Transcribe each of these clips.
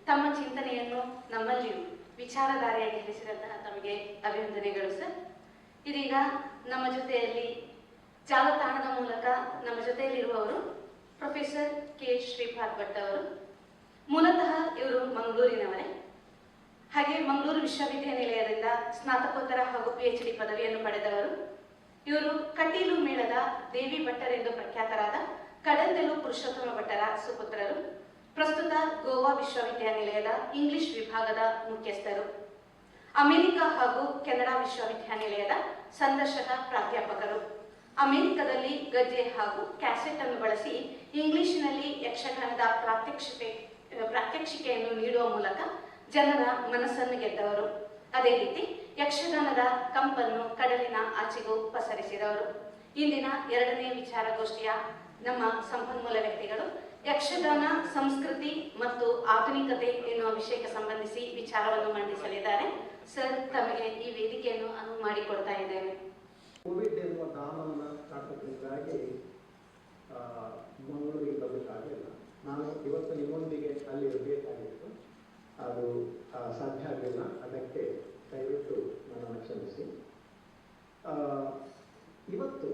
ತಮ್ಮ ಚಿಂತನೆಯನ್ನು ನಮ್ಮಲ್ಲಿಯೂ ವಿಚಾರಧಾರೆಯಾಗಿ ಇರಿಸಿದಂತಹ ತಮಗೆ ಅಭಿನಂದನೆಗಳು ಸರ್. ಇದೀಗ ನಮ್ಮ ಜೊತೆಯಲ್ಲಿ ಜಾಲತಾಣದ ಮೂಲಕ ನಮ್ಮ ಜೊತೆಯಲ್ಲಿರುವವರು ಪ್ರೊಫೆಸರ್ ಕೆ ಶ್ರೀಪಾದ್ ಭಟ್ ಅವರು. ಮೂಲತಃ ಇವರು ಮಂಗಳೂರಿನವರೇ, ಹಾಗೆ ಮಂಗಳೂರು ವಿಶ್ವವಿದ್ಯಾನಿಲಯದಿಂದ ಸ್ನಾತಕೋತ್ತರ ಹಾಗೂ PhD ಪದವಿಯನ್ನು ಪಡೆದವರು. ಇವರು ಕಟೀಲು ಮೇಳದ ದೇವಿ ಭಟ್ಟರೆಂದು ಪ್ರಖ್ಯಾತರಾದ ಕಡಂದೆಲು ಪುರುಷೋತ್ತಮ ಭಟ್ಟರ ಸುಪುತ್ರರು. ಪ್ರಸ್ತುತ ಗೋವಾ ವಿಶ್ವವಿದ್ಯಾನಿಲಯದ ಇಂಗ್ಲಿಷ್ ವಿಭಾಗದ ಮುಖ್ಯಸ್ಥರು. ಅಮೆರಿಕ ಹಾಗೂ ಕೆನಡಾ ವಿಶ್ವವಿದ್ಯಾನಿಲಯದ ಸಂದರ್ಶಕ ಪ್ರಾಧ್ಯಾಪಕರು. ಅಮೆರಿಕದಲ್ಲಿ ಗಜ್ಜೆ ಹಾಗೂ ಕ್ಯಾಸೆಟ್ ಅನ್ನು ಬಳಸಿ ಇಂಗ್ಲಿಷಿನಲ್ಲಿ ಯಕ್ಷಗಾನದ ಪ್ರಾತ್ಯಕ್ಷಿಕೆಯನ್ನು ನೀಡುವ ಮೂಲಕ ಜನರ ಮನಸ್ಸನ್ನು ಗೆದ್ದವರು. ಅದೇ ರೀತಿ ಯಕ್ಷಗಾನದ ಕಂಪನ್ನು ಕಡಲಿನ ಆಚೆಗೂ ಪಸರಿಸಿದವರು. ಇಂದಿನ ಎರಡನೇ ವಿಚಾರಗೋಷ್ಠಿಯ ನಮ್ಮ ಸಂಪನ್ಮೂಲ ವ್ಯಕ್ತಿಗಳು ಯಕ್ಷಗಾನ ಸಂಸ್ಕೃತಿ ಮತ್ತು ಆಧುನಿಕತೆ ಎನ್ನುವ ವಿಷಯಕ್ಕೆ ಸಂಬಂಧಿಸಿ ವಿಚಾರವನ್ನು ಮಂಡಿಸಲಿದ್ದಾರೆ. ಸರ್, ತಮಗೆ ಈ ವೇದಿಕೆಯನ್ನು ಅನುವು ಮಾಡಿಕೊಡ್ತಾ ಇದ್ದೇವೆ. ಕೋವಿಡ್ ಎನ್ನುವ ಕಾರಣವನ್ನು ಕಾರಣದಿಂದಾಗಿ ಮಂಗಳೂರಿಗೆ ಬರಬೇಕಾಗಿಲ್ಲ. ನಾನು ಇವತ್ತು ನಿಮ್ಮೊಂದಿಗೆ ಅಲ್ಲಿ ಇರಬೇಕಾಗಿತ್ತು, ಅದು ಸಾಧ್ಯ ಆಗಲಿಲ್ಲ. ಅದಕ್ಕೆ ದಯವಿಟ್ಟು ನನ್ನನ್ನು ಕ್ಷಮಿಸಿ. ಇವತ್ತು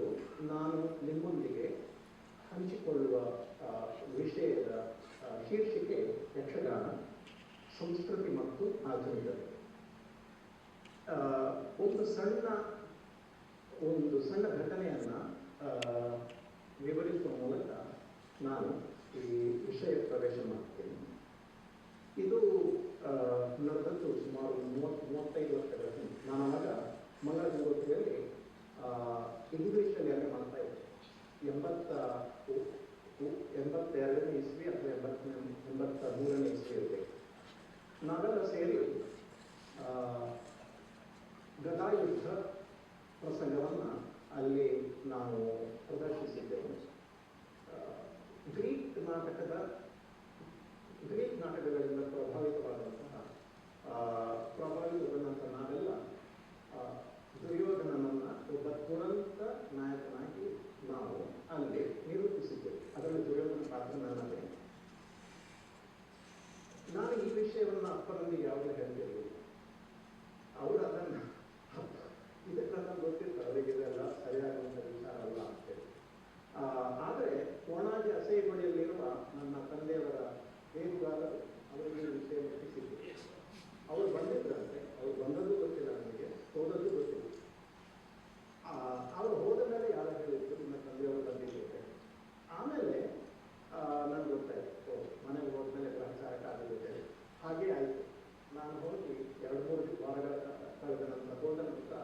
ನಾನು ನಿಮ್ಮೊಂದಿಗೆ ಹಂಚಿಕೊಳ್ಳುವ ವಿಷಯದ ಶೀರ್ಷಿಕೆ ಯಕ್ಷಗಾನ ಸಂಸ್ಕೃತಿ ಮತ್ತು ಆಧುನಿಕತೆ. ಒಂದು ಸಣ್ಣ ಘಟನೆಯನ್ನು ವಿವರಿಸುವ ಮೂಲಕ ನಾನು ಈ ವಿಷಯ ಪ್ರವೇಶ ಮಾಡ್ತೇನೆ. ಇದು ನಡೆದದ್ದು ಸುಮಾರು 30-35 ವರ್ಷಗಳ ಹಿಂದೆ. ನಾನು ಆಗ ಮಂಗಳೂರಿನಲ್ಲಿ ಇಂಗ್ಲೀಷಲ್ಲಿ ಅಲ್ಲೇ ಮಾಡ್ತಾ ಇದ್ದೆ. 82ನೇ ಇಸ್ವಿ ಅಥವಾ 83ನೇ ಇಸ್ವಿ ಇರಬೇಕು. ನಾವೆಲ್ಲ ಸೇರಿ ಗದಾಯುದ್ಧ ಪ್ರಸಂಗವನ್ನು ಅಲ್ಲಿ ನಾವು ಪ್ರದರ್ಶಿಸಿದ್ದೆವು. ಗ್ರೀಕ್ ನಾಟಕಗಳಿಂದ ಪ್ರಭಾವಿತವಾದಂತಹ ನಾವೆಲ್ಲ ದುರ್ಯೋಧನನನ್ನು ಒಬ್ಬ ದುರಂತ ನಾಯಕನಾಗಿ ನಾವು ಅಲ್ಲಿ ನಿರೂಪಿಸಿದ್ದೆವು. ಅದರಲ್ಲಿ ದುರ್ಯೋಧನ ಪಾತ್ರ ನನ್ನದೇ. ನಾನು ಈ ವಿಷಯವನ್ನು ಅಪ್ಪನೊಂದಿಗೆ ಯಾವಾಗಲೂ ಹೇಳ್ತಿರಲಿಲ್ಲ. ಅವರು ಅದನ್ನು ಇದಕ್ಕೆಲ್ಲ ಗೊತ್ತಿರ್ತಾರೆ, ಅವರಿಗೆ ಇದೆಲ್ಲ ಸರಿಯಾಗುವಂಥ ವಿಚಾರ ಅಲ್ಲ ಅಂತೇಳಿ. ಆದರೆ ಕೋಣಾಜಿ ಅಸೈಗುಳಿಯಲ್ಲಿರುವ ನನ್ನ ತಂದೆಯವರ ವೇದಿಗಾರರು ಅವರಿಗೆ ಈ ವಿಷಯ ಮುಟ್ಟಿಸಿದ್ರು. ಅವರು ಬಂದಿದ್ರಂತೆ. ಅವ್ರು ಬಂದದ್ದು ಗೊತ್ತಿಲ್ಲ, ನನಗೆ ಹೋದದ್ದು ಗೊತ್ತಿಲ್ಲ. ಅವರು ಹೋದ ಮೇಲೆ ಯಾರು ಹೇಳಿದ್ರು, ನಿಮ್ಮ ತಂದೆಯವರು ಬಂದಿದ್ದೇವೆ. ಆಮೇಲೆ ನನಗೆ ಗೊತ್ತಾಯಿತು, ಮನೆಗೆ ಹೋದ್ಮೇಲೆ ಗ್ರಹಚಾರಕ್ಕಾಗಲಿದೆ. ಹಾಗೇ ಆಯಿತು. ನಾನು ಹೋಗಿ 2-3 ವಾರಗಳ ಕಳೆದ ನಂತರ ಹೋದ ನಂತರ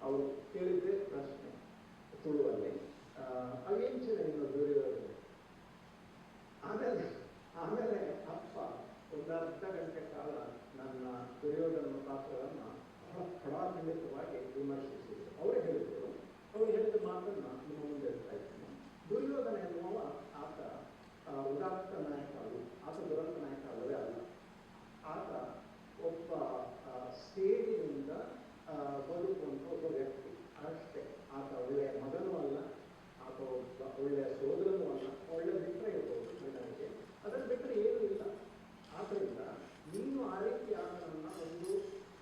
ಅವರು ಕೇಳಿದ್ದೆ ಪ್ರಶ್ನೆ ತುಳುವಲ್ಲಿ, ಅವೇನು ಚೆನ್ನ ಇನ್ನು ದುರ್ಯೋಧನೆ. ಆಮೇಲೆ ಅಪ್ಪ ಒಂದು ಅರ್ಧ ಗಂಟೆ ಕಾಲ ನನ್ನ ದುರ್ಯೋಧನ ಪಾತ್ರವನ್ನು ಖಡಾಖಂಡಿತವಾಗಿ ವಿಮರ್ಶಿಸಿದರು. ಅವರೇ ಹೇಳಿದರು. ಅವರು ಹೇಳಿದ ಮಾತನ್ನು ನಿಮ್ಮ ಮುಂದೆ ಹೇಳ್ತಾ ಇದ್ದೀನಿ. ದುರ್ಯೋಧನ ಎನ್ನುವ ಆತ ಉದಾತ್ತ ನಾಯಕ ಅಲ್ಲ, ಆತ ದುರಂತ ನಾಯಕ ಅಲ್ಲವೇ ಅಲ್ಲ. ಆತ ಒಬ್ಬ ಸೇಡಿನಿಂದ ಬದುಕುವಂಥ ಒಬ್ಬ ವ್ಯಕ್ತಿ ಅಷ್ಟೇ. ಆತ ಒಳ್ಳೆಯ ಮಗನೂ ಅಲ್ಲ, ಆತ ಒಬ್ಬ ಒಳ್ಳೆಯ ಸೋದರನೂ ಅಲ್ಲ. ಒಳ್ಳೆ ಬಿಟ್ಟರೆ ಇರ್ಬೋದು ಮಗನಿಗೆ, ಅದನ್ನು ಬಿಟ್ಟರೆ ಏನೂ ಇಲ್ಲ. ಆದ್ದರಿಂದ ನೀನು ಆ ರೀತಿ ಆತನನ್ನು ಒಂದು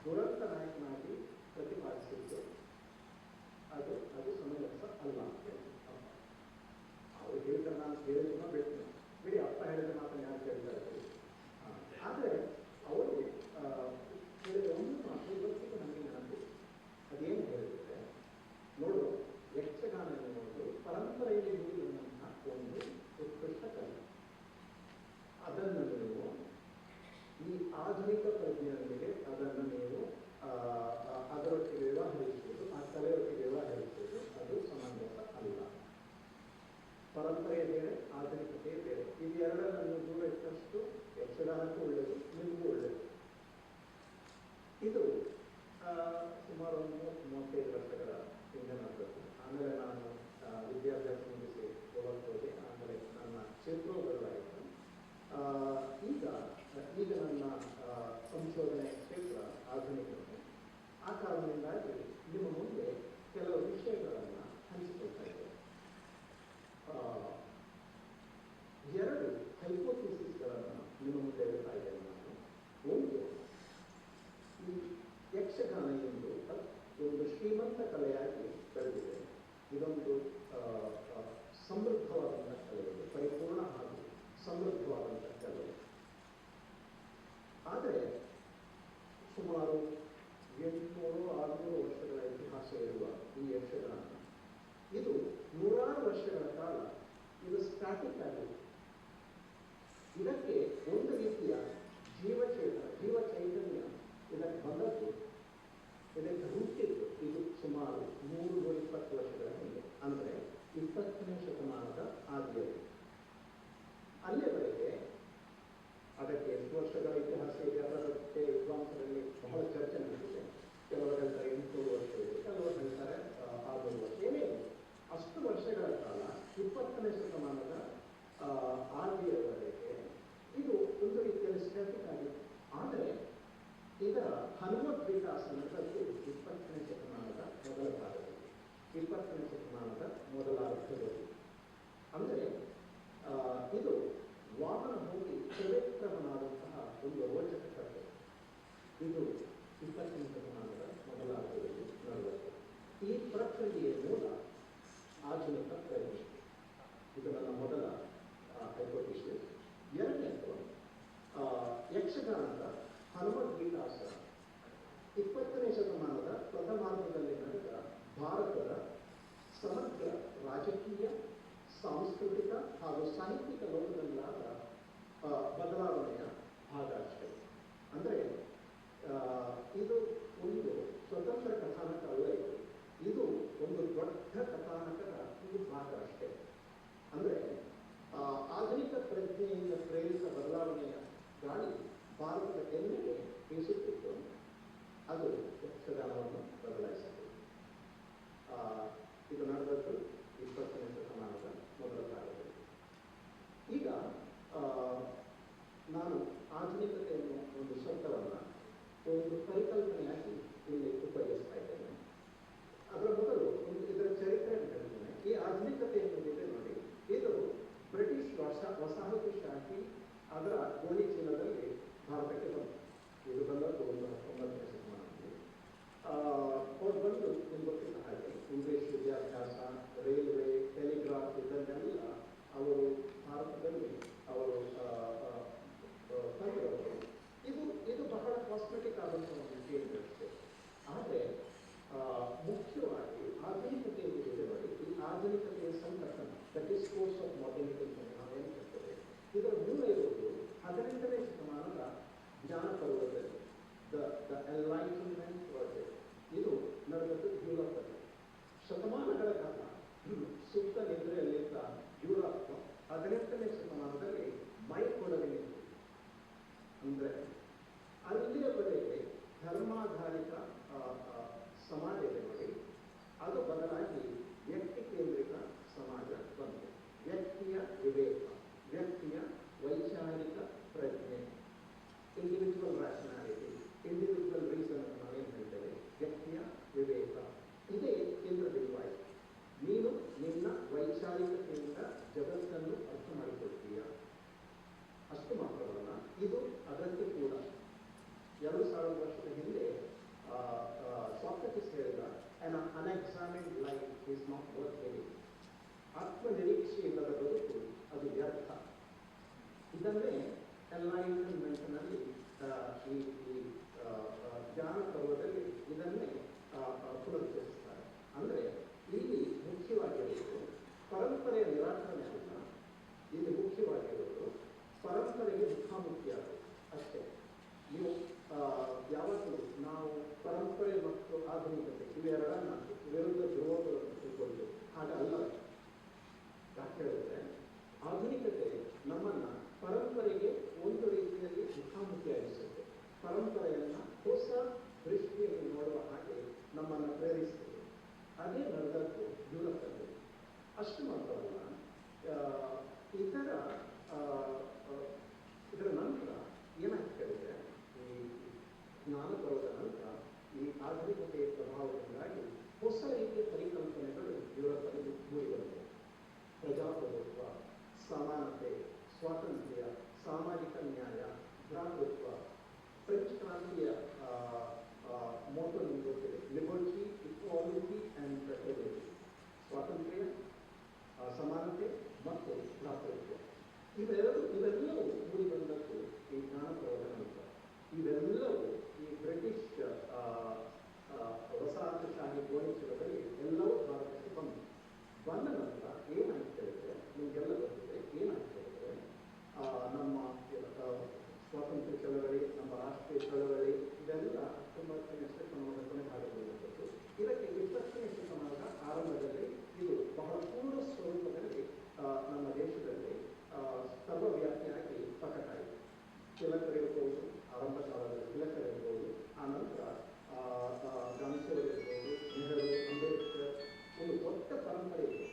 ದುರಂತ ನಾಯಕನಾಗಿ ಪ್ರತಿಪಾದಿಸಿದ್ದು ಅದು ಸಮಂಜಸ ಅಲ್ಲ ಅಂತ ಹೇಳಿ ಅವರು ಹೇಳಿದ್ರೆ ನಾನು ಕೇಳಿದ್ರು ಬಿಟ್ಟು ಬಿಡಿ. ಅಪ್ಪ ಹೇಳಿದ ಮಾತನ್ನು ಯಾರು ಕೇಳ್ತಾ ಇರ್ತೀವಿ. ಆದರೆ ಅವರು ಹೇಳಿದ ಒಂದು ಮಾತು ಇವತ್ತಿಗೂ ನನಗೆ ನೆನಪು. ಅದೇನು ಹೇಳಿದ್ರೆ, ನೋಡು, ಯಕ್ಷಗಾನ ಎನ್ನುವುದು ಪರಂಪರೆಯಲ್ಲಿ ಉಳಿದಂತಹ ಒಂದು ಉತ್ಕೃಷ್ಟ ಕಲೆ. ಅದನ್ನು ನೀವು ಈ ಆಧುನಿಕ ಪ್ರಜ್ಞೆಯೊಂದಿಗೆ ಅದನ್ನು ನೀವು ಅದರೊಟ್ಟಿಗೆ ವ್ಯವಹರಿಸುವುದು, ಆ ಕಲೆಯೊಟ್ಟಿಗೆ ವ್ಯವಹರಿಸುವುದು ಅದು ಸಮಂಜಸ ಅಲ್ಲ. ಪರಂಪರೆಯ ಬೇರೆ, ಆಧುನಿಕತೆ ಬೇರೆ. ಇದೆರಡನ್ನು ದೂರ ಇಟ್ಟಷ್ಟು ಯಕ್ಷಗಾನಕ್ಕೂ ಒಳ್ಳೆಯದು, ನಿಮಗೂ ಒಳ್ಳೆಯದು. ಇದು ಸುಮಾರು 30-35 ವರ್ಷಗಳ ಹಿಂದೆ ನಡೆದದ್ದು. ಆಮೇಲೆ ನಾನು ವಿದ್ಯಾಭ್ಯಾಸ ಮುಗಿಸಿ ಹೋಗಕ್ಕೆ ಹೋದೆ. ಆಮೇಲೆ ನನ್ನ ಕ್ಷೇತ್ರವು ಬದಲಾಯಿತು. ಈಗ ನನ್ನ ಸಂಶೋಧನೆ ಕ್ಷೇತ್ರ ಆಧುನಿಕತೆ. ಆ ಕಾರಣದಿಂದಾಗಿ ನಿಮ್ಮ ಮುಂದೆ ಕೆಲವು ವಿಷಯಗಳನ್ನು ಹಂಚಿಕೊಳ್ತಾ ಇದ್ದೇನೆ. 2 ಹೈಪೋಥಿಸಿಸ್ಗಳನ್ನು ನಿಮ್ಮ ಮುಂದೆ ಇಡ್ತಾ ಇದ್ದೇನೆ ನಾನು. ಸುಮಾರು 800-600 ವರ್ಷಗಳ ಇತಿಹಾಸ ಇರುವ ಈ ಯಕ್ಷಗಾನ ಇದು 100 ವರ್ಷಗಳ ಕಾಲ ಇದು ಸ್ಟ್ಯಾಟಿಕ್ ಆಗಿದೆ. ಇದಕ್ಕೆ ಒಂದು ರೀತಿಯ ಜೀವ ಚೈತನ್ಯ ಇದಕ್ಕೆ ಬಂದದ್ದು, ಇದಕ್ಕೆ ಹುಟ್ಟಿದ್ದು ಇದು ಸುಮಾರು 120 ವರ್ಷಗಳ ಹಿಂದೆ, ಅಂದರೆ 20ನೇ ಶತಮಾನದ ಆದಿಯಲ್ಲಿ. ಅಲ್ಲಿವರೆಗೆ ಅದಕ್ಕೆ ಎಷ್ಟು ವರ್ಷಗಳ ಇತಿಹಾಸ ಇದೆ ಅದರ ಬಗ್ಗೆ ವಿದ್ವಾಂಸರಲ್ಲಿ ಬಹಳ ಚರ್ಚೆ ನಡೆದಿದೆ. ಕೆಲವರು ಹೇಳ್ತಾರೆ 800 ವರ್ಷ ಇದೆ, ಕೆಲವರು ಹೇಳ್ತಾರೆ 600 ವರ್ಷ, ಏನೇ ಅಷ್ಟು ವರ್ಷಗಳ ಕಾಲ 20ನೇ ಶತಮಾನದ ಆದಿಯವರೆಗೆ ಇದು ಒಂದು ರೀತಿಯಲ್ಲಿ ಸ್ಟ್ಯಾಟಿಕ್ ಆಗಿದೆ. ಆದರೆ ಇದರ ಹನುಮತ್ ವಿಕಾಸ ನಡೆದದ್ದು 20ನೇ ಶತಮಾನದ ಮೊದಲ ಭಾಗದಲ್ಲಿ, 20ನೇ ಶತಮಾನದ ಮೊದಲ ಅರ್ಧದಲ್ಲಿ. ಅಂದರೆ ಇದು ವಾಮನ ಹೋಗಿ ತ್ರಿವಿಕ್ರಮನಾದಂತಹ ಒಂದು ರೋಚಕ ಕಥೆ. ಇದು 20ನೇ ಶತಮಾನದ ಮೊದಲ ಅರ್ಧದಲ್ಲಿ ನಡೆದದ್ದು. ಈ ಪ್ರಕ್ರಿಯೆಯ ಮೂಲ ಆಧುನಿಕ ಪ್ರವೇಶ. ಇದು ನನ್ನ ಮೊದಲ ಹೈಪೋಥಿಸಿಸ್. ಎರಡನೇದು ಯಕ್ಷಗಾನದ ಹನುಮತ್ ವಿಕಾಸ 20ನೇ ಶತಮಾನದ ಪ್ರಥಮಾರ್ಧದಲ್ಲಿ ನಡೆದ ಭಾರತದ ಸಮಗ್ರ ರಾಜಕೀಯ, ಸಾಂಸ್ಕೃತಿಕ ಹಾಗೂ ಸಾಹಿತ್ಯಿಕ ಲೋಕದಲ್ಲಾದ ಬದಲಾವಣೆಯ ಭಾಗ ಅಷ್ಟೇ. ಅಂದರೆ ಇದು ಒಂದು ಸ್ವತಂತ್ರ ಕಥಾನಕ ಅಲ್ಲ, ಇದು ಒಂದು ದೊಡ್ಡ ಕಥಾನಕದ ಒಂದು ಭಾಗ ಅಷ್ಟೇ. ಅಂದರೆ ಆಧುನಿಕ ಪ್ರಜ್ಞೆಯಿಂದ ಪ್ರೇರಿತ ಬದಲಾವಣೆಯ ಗಾಳಿ ಭಾರತದ ಎಲ್ಲೆಡೆ ಬೀಸುತ್ತಿತ್ತು. ಅದು ಯಕ್ಷಗಾನವನ್ನು ಬದಲಾಯಿಸಿತು. ಇದು ನಡೆದದ್ದು 20ನೇ ಶತಮಾನದ ಮೊದಲ ಕಾಲದಲ್ಲಿ. ಈಗ ನಾನು ಆಧುನಿಕತೆಯನ್ನು ಒಂದು ಶಬ್ದವನ್ನು ಒಂದು ಪರಿಕಲ್ಪನೆಯಾಗಿ ಇಲ್ಲಿ ಉಪಯೋಗಿಸ್ತಾ ಇದ್ದೇನೆ. ಅದರ ಮೊದಲು ಇದರ ಚರಿತ್ರೆಯನ್ನು ಹೇಳ್ತೇನೆ. ಈ ಆಧುನಿಕತೆ ಎನ್ನುವುದಿದೆ ನೋಡಿ, ಇದು ಬ್ರಿಟಿಷ್ ವಸಾಹತುಶಾಹಿ ಅದರ ಗೋಣಿಚೀಲದಲ್ಲಿ ಭಾರತಕ್ಕೆ ಬಂತು. ಇದು ಬಂದದ್ದು 19ನೇ ಶತಮಾನದಲ್ಲಿ. ಅವ್ರು ಬಂದು ನಿಮ್ಗೆ ಗೊತ್ತಿದ್ದ ಹಾಗೆ ಇಂಗ್ಲಿಷ್ ವಿದ್ಯಾಭ್ಯಾಸ, ರೈಲ್ವೆ, ಟೆಲಿಗ್ರಾಫ್ ಇದನ್ನೆಲ್ಲ ಅವರು ಭಾರತದಲ್ಲಿ ಅವರು ತಂದಿರೋದು. ಇದು ಬಹಳ ಕಾಸ್ಮೆಟಿಕ್ ಆದಂತಹ ಒಂದು ಕೇಂದ್ರ ಅಷ್ಟೇ. ಆದರೆ ಮುಖ್ಯವಾಗಿ ಆಧುನಿಕತೆ ಏನಿದೆ ನೋಡಿ, ಈ ಆಧುನಿಕತೆಯ ಸಂಘಟನೆ, ದ ಡಿಸ್ಕೋರ್ಸ್ ಆಫ್ ಮಾಡರ್ನಿಟಿ ನಾವೇನು ಹೇಳ್ತೇವೆ, ಇದರ ಮೂಲ ಇರುವುದು 18ನೇ ಶತಮಾನದ ಜ್ಞಾನ ಪರ್ವದಲ್ಲಿ, ದ ಎನ್ಲೈಟನ್ಮೆಂಟ್ ಪ್ರಾಜೆಕ್ಟ್. ಇದು ನಡೆದದ್ದು ಯುರೋಪಲ್ಲಿ. ಶತಮಾನಗಳ ಕಾಲ ಸುಪ್ತ ನಿದ್ರೆಯಲ್ಲಿದ್ದ ಯುರೋಪ್ 18ನೇ ಶತಮಾನದಲ್ಲಿ ಮೈ ಕೊಡಲಿದೆ. ಅಂದರೆ ಅಲ್ಲಿಯವರೆಗೆ ಧರ್ಮಾಧಾರಿತ ಸಮಾಜ ಇದೆ ನೋಡಿ, ಅದು ಬದಲಾಗಿ ವ್ಯಕ್ತಿ ಕೇಂದ್ರಿತ ಸಮಾಜ ಬಂತು. ವ್ಯಕ್ತಿಯ ವಿವೇಕ, ವ್ಯಕ್ತಿಯ ವೈಚಾರಿಕ ಪ್ರಜ್ಞೆ, ಇಂಡಿವಿಜುವಲ್ ರ್ಯಾಷನಾಲಿಟಿ, ಇಂಡಿವಿಜುವಲ್ ರೀಸನ್ ಅಂತ ನಾವೇನು ಹೇಳ್ತೇವೆ, ವ್ಯಕ್ತಿಯ ವಿವೇಕ, ಇದೇ ಕೇಂದ್ರ ಬಿಂದುವಾಯಿತು. ನೀನು ನಿನ್ನ ವೈಚಾರಿಕತೆಯಿಂದ ಜಗತ್ತನ್ನು ಅರ್ಥ ಮಾಡಿಕೊಳ್ತೀಯ. ಅಷ್ಟು ಮಾತ್ರವಲ್ಲ, ಇದು ಅಗತ್ಯ ಕೂಡ. 2000 ವರ್ಷದ ಹಿಂದೆ ಸಾಕ್ರಟಿಸ್ ಹೇಳಿದ, an unexamined life is not worth living. ಆತ್ಮನಿರೀಕ್ಷೆ ಇಲ್ಲದ ಬದುಕು ಅದು ವ್ಯರ್ಥ. ಇದನ್ನೇ ಎನ್ಲೈಟನ್ಮೆಂಟ್ನಲ್ಲಿ ಈ ಜ್ಞಾನ ಪರ್ವದಲ್ಲಿ ಇದನ್ನೇ ಪುನರುಚ್ಚರಿಸ್ತಾರೆ. ಅಂದರೆ ಇಲ್ಲಿ ಮುಖ್ಯವಾಗಿರುವುದು ಪರಂಪರೆಯ ನಿರಾಕರಣೆ ಅಲ್ಲ, ಇಲ್ಲಿ ಮುಖ್ಯವಾಗಿರುವುದು ಪರಂಪರೆಗೆ ಮುಖಾಮುಖಿಯಾಗುವುದು ಅಷ್ಟೇ. ನೀವು ಯಾವಾಗಲೂ ನಾವು ಪರಂಪರೆ ಮತ್ತು ಆಧುನಿಕತೆ ಇವೆರಡನ್ನ ವಿರುದ್ಧ ಧ್ರುವಗಳನ್ನು ತಿಳ್ಕೊಳ್ತೇವೆ. ಹಾಗಲ್ಲ. ಯಾಕೆ ಹೇಳಿದ್ರೆ ಆಧುನಿಕತೆ ನಮ್ಮನ್ನು ಪರಂಪರೆಗೆ ಒಂದು ರೀತಿಯಲ್ಲಿ ಮುಖಾಮುಖಿಯಾಗಿಸುತ್ತೆ. ಪರಂಪರೆಯನ್ನು ಹೊಸ ದೃಷ್ಟಿಯಲ್ಲಿ ನೋಡುವ ಹಾಗೆ ನಮ್ಮನ್ನು ಪ್ರೇರಿಸುತ್ತದೆ. ಅದೇ ನಡೆದದ್ದು ಯುರೋಪಲ್ಲಿ. ಅಷ್ಟು ಮಾತ್ರವಲ್ಲ, ಇದರ ನಂತರ ಏನಾಗ್ತಾ ಹೇಳಿದ್ರೆ, ಈ ಜ್ಞಾನ ಬರೋದ ನಂತರ ಈ ಆಧುನಿಕತೆಯ ಪ್ರಭಾವದಿಂದಾಗಿ ಹೊಸ ರೀತಿಯ ಪರಿಕಲ್ಪನೆಗಳು ಯುರೋಪಲ್ಲಿ ಮೂಡಿ ಬಂದಿವೆ. ಪ್ರಜಾಪ್ರಭುತ್ವ, ಸಮಾನತೆ, ಸ್ವಾತಂತ್ರ್ಯ, ಸಾಮಾಜಿಕ ನ್ಯಾಯ, ಭ್ರಾತೃತ್ವ. ಫ್ರೆಂಚ್ ಕ್ರಾಂತಿಯ ಮೋಟೋ ನಿಮಗೆ ಗೊತ್ತಿದೆ, ಲಿಬರ್ಟಿ, ಇಕ್ವಾಲಿಟಿ ಆ್ಯಂಡ್ ಫ್ರೆಟರ್ನಿಟಿ. ಸ್ವಾತಂತ್ರ್ಯ, ಸಮಾನತೆ ಮತ್ತು ಭ್ರಾತೃತ್ವ. ಇವೆಲ್ಲವೂ ಮೂಡಿ ಬಂದದ್ದು ಈ ಜ್ಞಾನ ಪರ್ವದ ನಂತರ. ಇವೆಲ್ಲವೂ ಈ ಬ್ರಿಟಿಷ್ ರಾಷ್ಟ್ರೀಯ ಚಳವಳಿ ಇದೆಲ್ಲ 19ನೇ ಶತಮಾನದ ಕೊನೆ ಭಾಗದಲ್ಲಿರುತ್ತದೆ. ಇದಕ್ಕೆ 20ನೇ ಶತಮಾನದ ಆರಂಭದಲ್ಲಿ ಇದು ಬಹಳ ಪೂರ್ಣ ಸ್ವರೂಪದಲ್ಲಿ ನಮ್ಮ ದೇಶದಲ್ಲಿ ಸರ್ವವ್ಯಾಪಿಯಾಗಿ ಪ್ರಕಟಾಯಿತು. ತಿಲಕರಿರ್ಬೋದು, ಆರಂಭ ಕಾಲದಲ್ಲಿ ತಿಲಕರಿರ್ಬೋದು, ಆ ನಂತರ ಗಾಂಧಿಯವರಿರ್ಬೋದು, ನೆಹರು, ಅಂಬೇಡ್ಕರ್, ಒಂದು ದೊಡ್ಡ ಪರಂಪರೆ ಇದೆ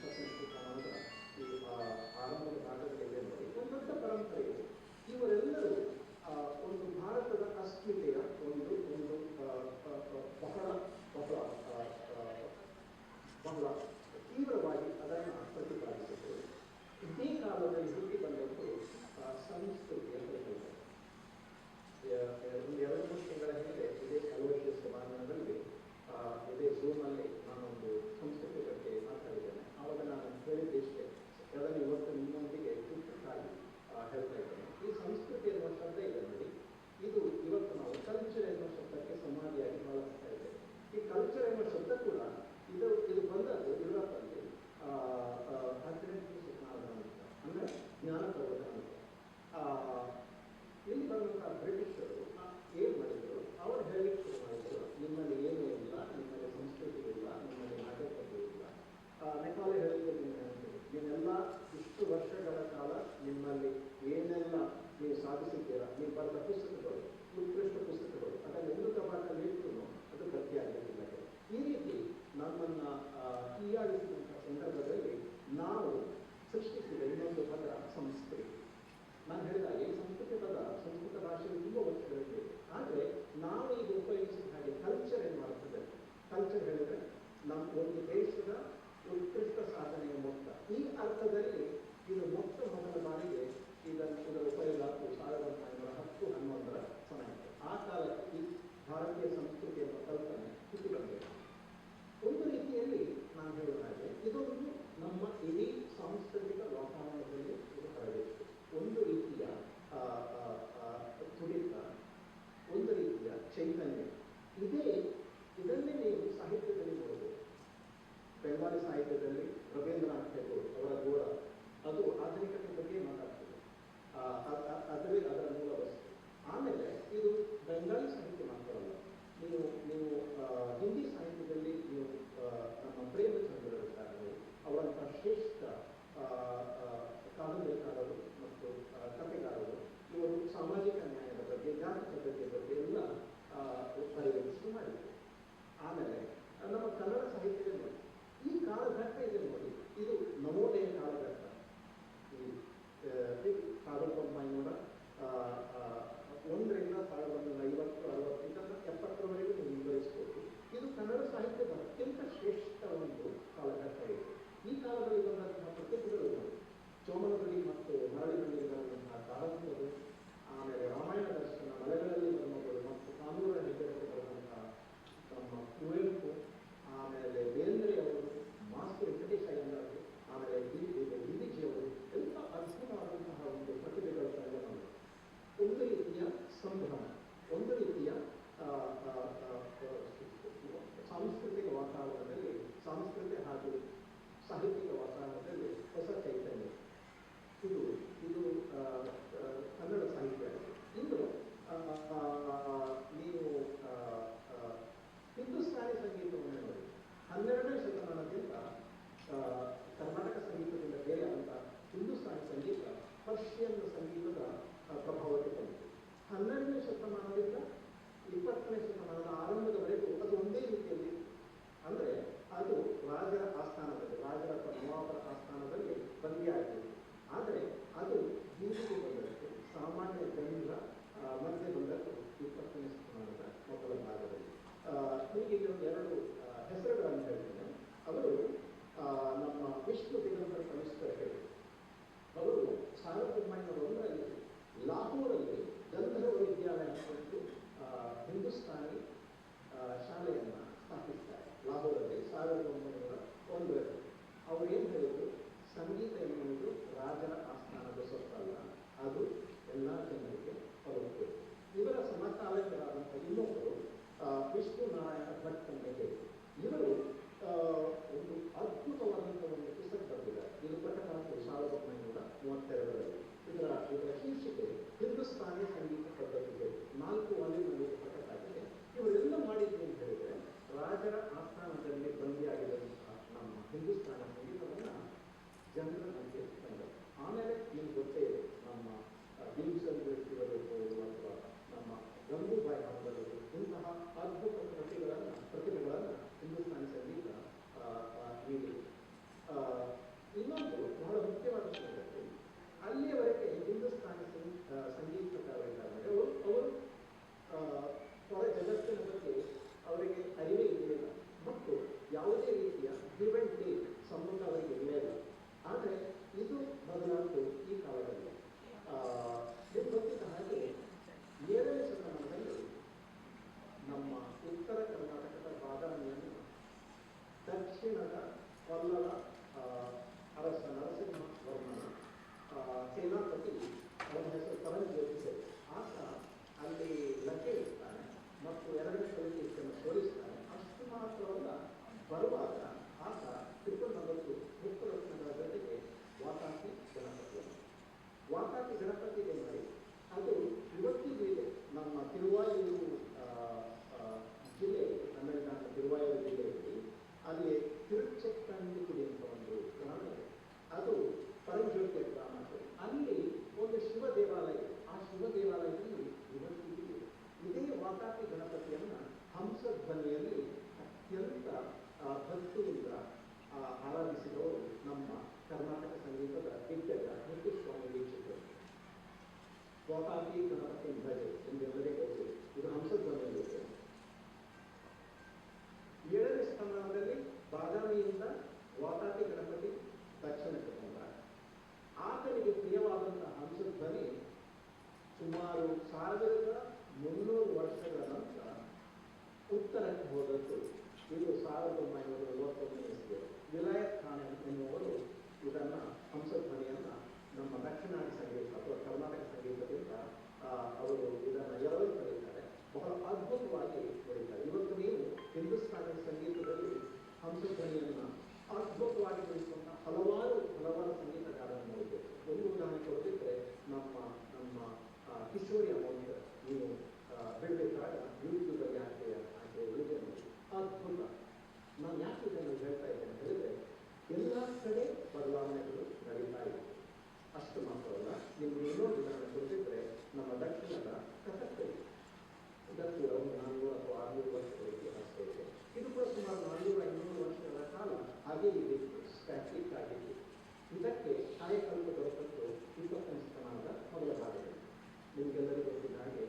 20ನೇ ಶತಮಾನದ ಈ ಆರಂಭದ ಭಾಗದಲ್ಲಿ ನೋಡಿ ಒಂದು ದೊಡ್ಡ ಪರಂಪರೆ ಇದೆ. ಇವರೆಲ್ಲರೂ ಒಂದು ಭಾರತದ ಅಸ್ಮಿತೆಯ ಒಂದು ಒಂದು ಬಹಳ ಬಹಳ ಬಹಳ ತೀವ್ರವಾಗಿ ಅದನ್ನು ಪ್ರತಿಪಾದಿಸಿದರು. ಇದೇ ಕಾಲದಲ್ಲಿ ಹುಟ್ಟಿ ಬಂದದ್ದು ಸಂಸ್ಕೃತಿಯ ಪರಿಕಲ್ಪನೆ. ಒಂದು 2-3 ತಿಂಗಳ ಹಿಂದೆ ಇದೇ ಕಲವಶಿ ಸಮಾರಂಭದಲ್ಲಿ ಇದೇ ಝೂಮಲ್ಲಿ ನಾನೊಂದು ಸಂಸ್ಕೃತಿ ಬಗ್ಗೆ ಮಾತಾಡಿದ್ದೇನೆ. ಆವಾಗ ನಾನು ಹೇಳಿದ್ದಷ್ಟೇ, ಅದನ್ನು ಇವತ್ತು ನಿಮ್ಮೊಂದಿಗೆ ಚುಟುಕಾಗಿ ಹೇಳ್ತಾ ಇದ್ದೇನೆ. ಈ ಸಂಸ್ಕೃತಿ ಎನ್ನುವ ಶಬ್ದ ಇದೆ ನೋಡಿ, ಇದು ಇವತ್ತು ನಾವು ಕಲ್ಚರ್ ಎನ್ನುವ ಶಬ್ದಕ್ಕೆ ಸಮಾಧಿಯಾಗಿ ಬಳಸ್ತಾ ಇದ್ದೇವೆ. ಈ ಕಲ್ಚರ್ ಎನ್ನುವ ಶಬ್ದ ಕೂಡ ಇದು ಬಂದದ್ದು ಯುರೋಪಲ್ಲಿ 18ನೇ ಶತಮಾನದ ನಂತರ, ಅಂದರೆ ಜ್ಞಾನ ಪರ್ವದ ನಂತರ. ಇಲ್ಲಿ ಬಂದಂತಹ ಬ್ರಿಟಿಷರು ಏನು ಮಾಡಿದರು, ಅವರು ಹೇಳಲಿಕ್ಕೆ ಶುರು ಮಾಡಿದರು, ನಿಮ್ಮಲ್ಲಿ ಏನೂ ಇಲ್ಲ, ನಿಮ್ಮಲ್ಲಿ ಸಂಸ್ಕೃತಿ ಇಲ್ಲ, ನಿಮ್ಮಲ್ಲಿ ನಾಗರಿಕತೆ ಇಲ್ಲ. ಮೆಕಾಲೆ ಹೇಳಿದ್ದು ನೀವೆಲ್ಲ ಇಷ್ಟು ವರ್ಷಗಳ ಕಾಲ ನಿಮ್ಮಲ್ಲಿ ಏನೆಲ್ಲ ನೀವು ಸಾಧಿಸಿದ್ದೀರಾ, ನೀವು ಬರೆದ ಪುಸ್ತಕಗಳು, ಉತ್ಕೃಷ್ಟ ಪುಸ್ತಕಗಳು, ಅದನ್ನೆಂದು ಕಬಾಟಲ್ಲಿ ಇಟ್ಟು ಅದು ಗಟ್ಟಿಯಾಗಿರಲಿಲ್ಲ. ಈ ರೀತಿ ನಮ್ಮನ್ನು ಹೀಯಾಳಿಸಿದಂಥ ಸಂದರ್ಭದಲ್ಲಿ ನಾವು ಸೃಷ್ಟಿಸಿದ ಇನ್ನೊಂದು ಪದ ಸಂಸ್ಕೃತಿ. ನಾನು ಹೇಳಿದಾಗೆ ಈ ಸಂಸ್ಕೃತಿ ಪದ ಸಂಸ್ಕೃತ ಭಾಷೆಯಲ್ಲಿ ತುಂಬ ವರ್ಷಗಳಿದೆ. ಆದರೆ ನಾವು ಈಗ ಉಪಯೋಗಿಸಿದ ಹಾಗೆ ಕಲ್ಚರ್ ಏನು ಮಾಡ್ತದೆ, ಕಲ್ಚರ್ ಹೇಳಿದರೆ ನಮ್ಮ ಒಂದು ದೇಶದ ಉತ್ಕೃಷ್ಟ ಸಾಧನೆಯ ಮೊತ್ತ, ಈ ಅರ್ಥದಲ್ಲಿ ಇದು ಮೊತ್ತ ಮೊದಲ ಬಾರಿಗೆ ಇದರ ಉಪಯೋಗ 1910-11 ಸಮಯ. ಆ ಕಾಲಕ್ಕೆ ಈ ಭಾರತೀಯ ಸಂಸ್ಕೃತಿ ಎಂಬ ಕಲ್ಪನೆ ಹುಟ್ಟಿ ಬಂದಿದೆ. ಒಂದು ರೀತಿಯಲ್ಲಿ ನಾನು ಹೇಳುವ ಹಾಗೆ ಇದೊಂದು ನಮ್ಮ ಇಡೀ ಸಾಂಸ್ಕೃತಿಕ ವಾತಾವರಣದಲ್ಲಿ ಇದು ಹರಡಿತ್ತು. ಒಂದು ರೀತಿಯ ತುಡಿತ, ಒಂದು ರೀತಿಯ ಚೈತನ್ಯ ಇದನ್ನೇ ನೀವು ಸಾಹಿತ್ಯದಲ್ಲಿ ನೋಡಬಹುದು. ಬೆಂಗಾಲಿ ಸಾಹಿತ್ಯದಲ್ಲಿ ರವೀಂದ್ರನಾಥ್ ಟ್ಯಾಗೋರ್ ಅವರ ಗೋಳ, ಅದು ಆಧುನಿಕತೆ ಬಗ್ಗೆ ಮಾತಾಡ್ತದೆ, ಅದುವೇ ಅದರ ಮೂಲ ವಸ್ತು. ಆಮೇಲೆ ಇದು ಬೆಂಗಾಲಿ ಸಾಹಿತ್ಯ ಮಾತ್ರವಲ್ಲ, ನೀವು ಹಿಂದಿ ಸಾಹಿತ್ಯದಲ್ಲಿ ನೀವು ನಮ್ಮ ಪ್ರೇಮಚಂದ್ರರಿದ್ದಾರೆ, ಅವರಂಥ ಶ್ರೇಷ್ಠ ಕಾದಂಬರಿಕಾರರು ಮತ್ತು ಕಥೆಗಾರರು, ಇವರು ಸಾಮಾಜಿಕ ನ್ಯಾಯದ ಬಗ್ಗೆ, ಜಾತಿ ಪದ್ಧತಿಯ ಬಗ್ಗೆ ಎಲ್ಲ ಬರೆಯಲು ಶುರು ಮಾಡಿದರು. ಆಮೇಲೆ ನಮ್ಮ ಕನ್ನಡ ಸಾಹಿತ್ಯದಲ್ಲಿ ಈ ಕಾಲಘಟ್ಟ ಇದೆ ನೋಡಿ, ಇದು ನವೋದಯ ಕಾಲಘಟ್ಟ. ಈ 1901ರಿಂದ 1950-60 ಇದನ್ನು 70ರವರೆಗೂ ನೀವು ವಿವರಿಸಬಹುದು. ಇದು ಕನ್ನಡ ಸಾಹಿತ್ಯದ ಅತ್ಯಂತ ಶ್ರೇಷ್ಠ ಒಂದು ಕಾಲಘಟ್ಟ ಇದೆ. ಈ ಕಾಲದಲ್ಲಿ ಬಂದಂತಹ ಪ್ರತಿಭೆಗಳು ಚೋಮನದುಡಿ ಮತ್ತು ಮರಳಿನಲ್ಲಿ ಬರುವಂತಹ ಕಾರಂತರು, ಆಮೇಲೆ ರಾಮಾಯಣ ದರ್ಶನ, ಮಲೆಗಳಲ್ಲಿ ಬರುವವರು ಮತ್ತು ಕಾನೂರ ಹೆಗ್ಗಡಕ್ಕೆ ಬರುವಂತಹ ನಮ್ಮ ಕುವೆಂಪು, ಆಮೇಲೆ ಬೇಂದ್ರೆ ಅವರು, ಮಾಸ್ತಿ ವೆಂಕಟೇಶ ಅಯ್ಯಂಗಾರರು, ಆಮೇಲೆ ಡಿವಿಜಿಯವರು, ಎಲ್ಲ ಅದ್ಭುತವಾದಂತಹ ಒಂದು ಪ್ರತಿಭೆಗಳ ಸಂಗಮ. ಒಂದು ರೀತಿಯ ಸಂಭ್ರಮ, ಒಂದು ರೀತಿಯ ಸಾಂಸ್ಕೃತಿಕ ವಾತಾವರಣದಲ್ಲಿ, ಸಾಂಸ್ಕೃತಿಕ ಹಾಗೂ ಸಾಹಿತ್ಯಿಕ ವಾತಾವರಣದಲ್ಲಿ ಹೊಸ ಚೈತನ್ಯ. ಇದು ಕನ್ನಡ ಸಾಹಿತ್ಯ. ಇನ್ನು ನೀವು ಹಿಂದೂಸ್ತಾನಿ ಸಂಗೀತವನ್ನು ನೋಡಿ, 12ನೇ ಶತಮಾನದಿಂದ ಕರ್ನಾಟಕ ಸಂಗೀತದಿಂದ ಬೇರೆ ಅಂತ ಹಿಂದೂಸ್ತಾನಿ ಸಂಗೀತ ಪರ್ಷಿಯನ್ ಸಂಗೀತದ ಪ್ರಭಾವಕ್ಕೆ ಬಂತು. 12ನೇ ಶತಮಾನದಿಂದ 20ನೇ ಶತಮಾನದ ಆರಂಭದವರೆಗೂ ಅದು ಒಂದೇ ರೀತಿಯಲ್ಲಿ, ಅಂದರೆ ಅದು ರಾಜರ ಆಸ್ಥಾನದಲ್ಲಿ, ರಾಜರ ಅಥವಾ ನವಾಬರ ಆಸ್ಥಾನದಲ್ಲಿ ಬಂದಿಯಾಗಿತ್ತು. ಆದರೆ ಅದು ಹಿಂದಿಗೆ ಬಂದಷ್ಟು ಸಾಮಾನ್ಯ ಗಣಪತಿ ಧ್ವಜ ಎಂದೆಲ್ಲರಿಗೂ ಗೊತ್ತು. ಇದು ಹಂಸಧ್ವನಿಯಲ್ಲಿದೆ. 7ನೇ ಸ್ಥಾನದಲ್ಲಿ ಬಾದಾಮಿಯಿಂದ ವಾತಾಪಿ ಗಣಪತಿ ದಕ್ಷಿಣಕ್ಕೆ ಬಂದ. ಆತನಿಗೆ ಪ್ರಿಯವಾದಂತಹ ಹಂಸಧ್ವನಿ ಸುಮಾರು 1300 ವರ್ಷಗಳ ನಂತರ ಉತ್ತರಕ್ಕೆ ಹೋದದ್ದು. ಇದು 1941ನೇ ಇಸ್ವಿ. ವಿಲಾಯತ್ ಖಾನ್ ಎನ್ನುವರು ಇದನ್ನ ಹಂಸಧ್ವನಿಯನ್ನ ನಮ್ಮ ದಕ್ಷಿಣಾದಿ ಸಂಗೀತ ಅಥವಾ ಕರ್ನಾಟಕ ಸಂಗೀತದಿಂದ ಅವರು ಇದನ್ನು ಎರಡು ಕರೀತಾರೆ. ಬಹಳ ಅದ್ಭುತವಾಗಿ ಬರೀತಾರೆ. ಇವತ್ತು ನೀವು ಹಿಂದೂಸ್ತಾನಿ ಸಂಗೀತದಲ್ಲಿ ಹಂಸಧ್ವನಿಯನ್ನ ಅದ್ಭುತವಾಗಿ ಬೆಳೆಸುವಂತ ಹಲವಾರು ಸಂಗೀತಗಾರರನ್ನು ನೋಡಬೇಕು. ಒಂದು ಉದಾಹರಣೆ ಕೊಡದಿದ್ರೆ ನಮ್ಮ ಕಿಶೋರಿ ಅಮೌಂಟ್ ನೀವು ಬಿಡಬೇಕಾಗ ಯೂಟ್ಯೂಬಲ್ಲಿ ಆಕೆ ವಿಡಿಯೋ ನೋಡಿ, ಅದ್ಭುತ. ನಾನು ಯಾಕೆ ಇದನ್ನು ಹೇಳ್ತಾ ಇದ್ದೇನೆ ಅಂತ ಹೇಳಿದ್ರೆ, ಎಲ್ಲ ಕಡೆ ಬದಲಾವಣೆಗಳು ನಡೀತಾ ಇದೆ. ಅಷ್ಟು ಮಾತ್ರವಲ್ಲ, ನಿಮ್ಗೆ ಇನ್ನೊಂದು ಉದಾಹರಣೆ ಕೊಟ್ಟಿದ್ರೆ ನಮ್ಮ ದಕ್ಷಿಣದ ಕಥಕ್ಕಳಿ. ಇದಕ್ಕೂ ಒಂದು 400 ಅಥವಾ 600 ವರ್ಷಗಳ ಇತಿಹಾಸ ಇದೆ. ಇದು ಕೂಡ ಸುಮಾರು 400-500 ವರ್ಷಗಳ ಕಾಲ ಹಾಗೆ ಇದ್ದಿತ್ತು, ಸ್ಟ್ಯಾಟಿಕ್ ಆಗಿತ್ತು. ಇದಕ್ಕೆ ಕಾಯಕಲ್ಪ ದೊರಕದ್ದು 20ನೇ ಶತಮಾನದ ಮೊದಲ ಭಾಗದಲ್ಲಿ. ನಿಮಗೆಲ್ಲರಿಗೂ ಗೊತ್ತಿದ್ದ ಹಾಗೆ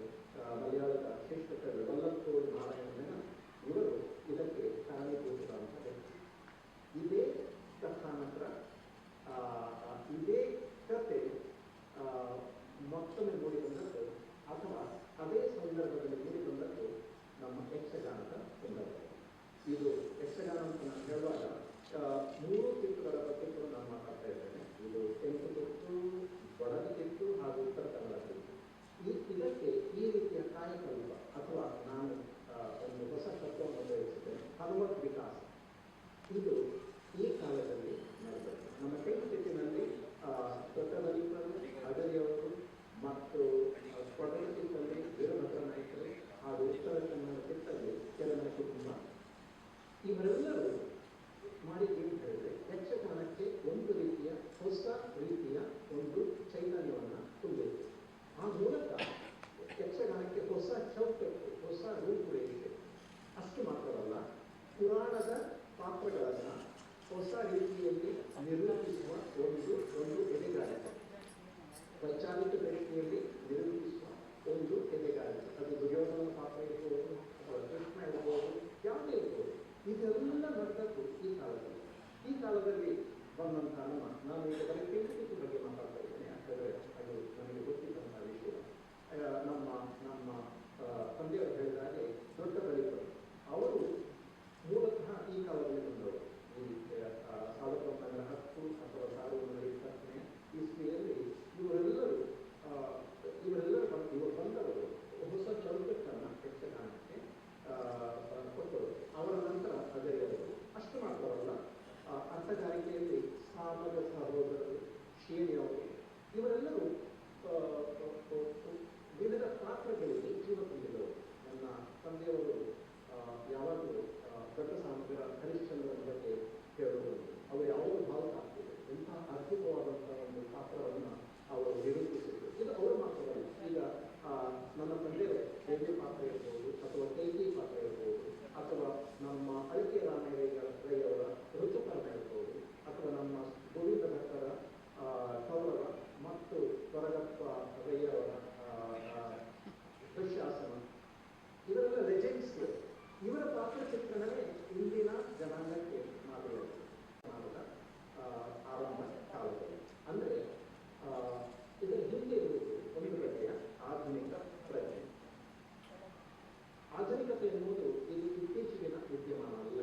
ಮಲಯಾಳದ ಶ್ರೇಷ್ಠ ಕವಿ ವಲ್ಲತ್ತೋಳು ನಾರಾಯಣನ ಇವರು ಇದಕ್ಕೆ ಕಾರಣೀಭೂತರಾದಂಥ ವ್ಯಕ್ತಿ. ಇದೇ ಕಥಾನಂತರ ಇದೇ ಕತೆ ಮತ್ತೊಮ್ಮೆ ಮೂಡಿ ಬಂದದ್ದು ಅಥವಾ ಅದೇ ಸಂದರ್ಭದಲ್ಲಿ ಮೂಡಿ ಬಂದದ್ದು ನಮ್ಮ ಯಕ್ಷಗಾನದ ಸಂದರ್ಭ. ಇದು ಯಕ್ಷಗಾನ ಅಂತ ನಾನು ಹೇಳುವಾಗ 3 ತಿಟ್ಟುಗಳ ಬಗ್ಗೆ ಕೂಡ ನಾನು ಮಾತಾಡ್ತಾ ಇದ್ದೇನೆ. ಇದು ಕೆಂಪು ತಿಟ್ಟು, ಬಡಗಿ ತಿಟ್ಟು ಹಾಗೂ ಉತ್ತರ ಕನ್ನಡ ತಿಟ್ಟು. ಇದಕ್ಕೆ ಈ ರೀತಿಯ ಕಾಯಕಲ್ಪ ಅಥವಾ ನಾನು ಒಂದು ಹೊಸ ತತ್ವವನ್ನು ಉಪಯೋಗಿಸಿದ್ದೇನೆ, ಹನುಮತ್ ವಿಕಾಸ. ಇದು ಈ ಕಾಲದಲ್ಲಿ ನಡೆದದ್ದು. ನಮ್ಮ ಕೆಂಪು ತಿಟ್ಟಿನಲ್ಲಿ ದೊಡ್ಡಬಳ್ಳಾಪುರ ಅಗರಿಯವರು ಮತ್ತು ಕೊಡಗು ತಿಟ್ಟಲ್ಲಿ ವೀರಭದ್ರ ನಾಯಕರು ಹಾಗೂ ಉತ್ತರ ಕನ್ನಡ ತಿಟ್ಟಲ್ಲಿ ಕೆರಮನೆ ಕುಟುಂಬ, ಇವರೆಲ್ಲರೂ ಮಾಡಿದ್ದು ಏನು ಹೇಳಿದ್ರೆ, ಯಕ್ಷಗಾನಕ್ಕೆ ಒಂದು ರೀತಿಯ ಹೊಸ ರೀತಿಯ ಒಂದು ಚೈತನ್ಯವನ್ನು ತುಂಬಬೇಕು. ಆ ಮೂಲಕ ಯಕ್ಷಗಾನಕ್ಕೆ ಹೊಸ ಚೌಕಟ್ಟು, ಹೊಸ ರೂಪುರೇಷೆ. ಅಷ್ಟು ಮಾತ್ರವಲ್ಲ, ಪುರಾಣದ ಪಾತ್ರಗಳನ್ನು ಹೊಸ ರೀತಿಯಲ್ಲಿ ನಿರೂಪಿಸುವ ಒಂದು ಎದೆಗಾರಿಕೆ, ವೈಚಾರಿಕ ರೀತಿಯಲ್ಲಿ ನಿರೂಪಿಸುವ ಒಂದು ಎದೆಗಾರಿಕೆ. ಅದು ದುರ್ಯೋಧನ ಪಾತ್ರ ಇರ್ಬೋದು ಅಥವಾ ಕೃಷ್ಣ ಇರ್ಬೋದು, ಯಾವುದೇ ಇರ್ಬೋದು. ಇದೆಲ್ಲ ನಡೆದದ್ದು ಈ ಕಾಲದಲ್ಲಿ. ಈ ಕಾಲದಲ್ಲಿ ಬಂದಂತಹ ನಾನು ಈಗ ಬರೀ ಕೆಂಪು ಬಗ್ಗೆ ಮಾತಾಡ್ತಾ ಇದ್ದೇನೆ, ಯಾಕಂದರೆ ಅದು ನನಗೆ ಗೊತ್ತಿದ್ದಂತಹ ವಿಷಯ. ನಮ್ಮ ತಂದೆಯವರು ಹೇಳಿದ ಹಾಗೆ ದೊಡ್ಡ ಬಳಿಕರು ಅವರು ಮೂಲತಃ ಈ ಕಾಲದಲ್ಲಿ ಬಂದವರು. ಈ 1910 ಅಥವಾ 1920ನೇ ಇಸ್ವಿಯಲ್ಲಿ ಇವರೆಲ್ಲರೂ ಬಂದವರು ಹೊಸ ಚೌಕಟ್ಟನ್ನು ಯಕ್ಷಗಾನಕ್ಕೆ ಕೊಟ್ಟರು. ಅವರ ನಂತರ ಅಜಯ್ಯವರು. ಅಷ್ಟು ಮಾತ್ರವಲ್ಲ, ಅರ್ಥಗಾರಿಕೆಯಲ್ಲಿ ಸಾಮದ ಸಹೋದರರು, ಶೇಣಿಯವರು, ಇವರೆಲ್ಲರೂ ವಿವಿಧ ಪಾತ್ರಗಳಿಗೆ ಜೀವ ತುಂಬಿದವರು. ನನ್ನ ತಂದೆಯವರು ಯಾವಾಗಲೂ ದೊಡ್ಡ ಸಾಮಗ್ರ ಹರಿಶ್ಚಂದ್ರನ ಬಗ್ಗೆ ಹೇಳುವುದು, ಅವರು ಯಾವಾಗಲೂ ಭಾವಕ ಆಗ್ತಿದೆ. ಇಂತಹ ಅದ್ಭುತವಾದಂತಹ ಒಂದು ಪಾತ್ರವನ್ನು ಅವರು ನಿರೂಪಿಸಿದರು. ಇದು ಅವರು ಮಾತ್ರವಲ್ಲ, ಈಗ ನನ್ನ ತಂದೆಯವರ ದೇವಿ ಪಾತ್ರ ಇರ್ಬೋದು ಅಥವಾ ಕೈಕಿ ಪಾತ್ರ ಇರ್ಬೋದು, ಅಥವಾ ನಮ್ಮ ಅಳಕೆ ರಾಮಯ್ಯವರ ಋತುಪರ್ಣ ಇರ್ಬೋದು, ಅಥವಾ ನಮ್ಮ ಗೋವಿಂದ ಭಟ್ಟರ ಕೌರವ ಮತ್ತು ಕೊರಗಪ್ಪ ರಯ್ಯವರ ದುಶ್ಯಾಸನ, ಇವರೆಲ್ಲ ಲೆಜೆಂಡ್ಸ್. ಇವರ ಪಾತ್ರ ಚಿತ್ರಣವೇ ಇಂದಿನ ಜನಾಂಗಕ್ಕೆ ಮಾದರಿಯಾಗಿದೆ. ಆರಂಭ ಕಾಲದಲ್ಲಿ ಅಂದರೆ ಇದರ ಹಿಂದೆ ಇರುವುದು ಒಂದು ಬಗೆಯ ಆಧುನಿಕ ಪ್ರಜ್ಞೆ. ಆಧುನಿಕತೆ ಎನ್ನುವುದು ಇದು ಇತ್ತೀಚೆಗಿನ ವಿದ್ಯಮಾನ ಅಲ್ಲ.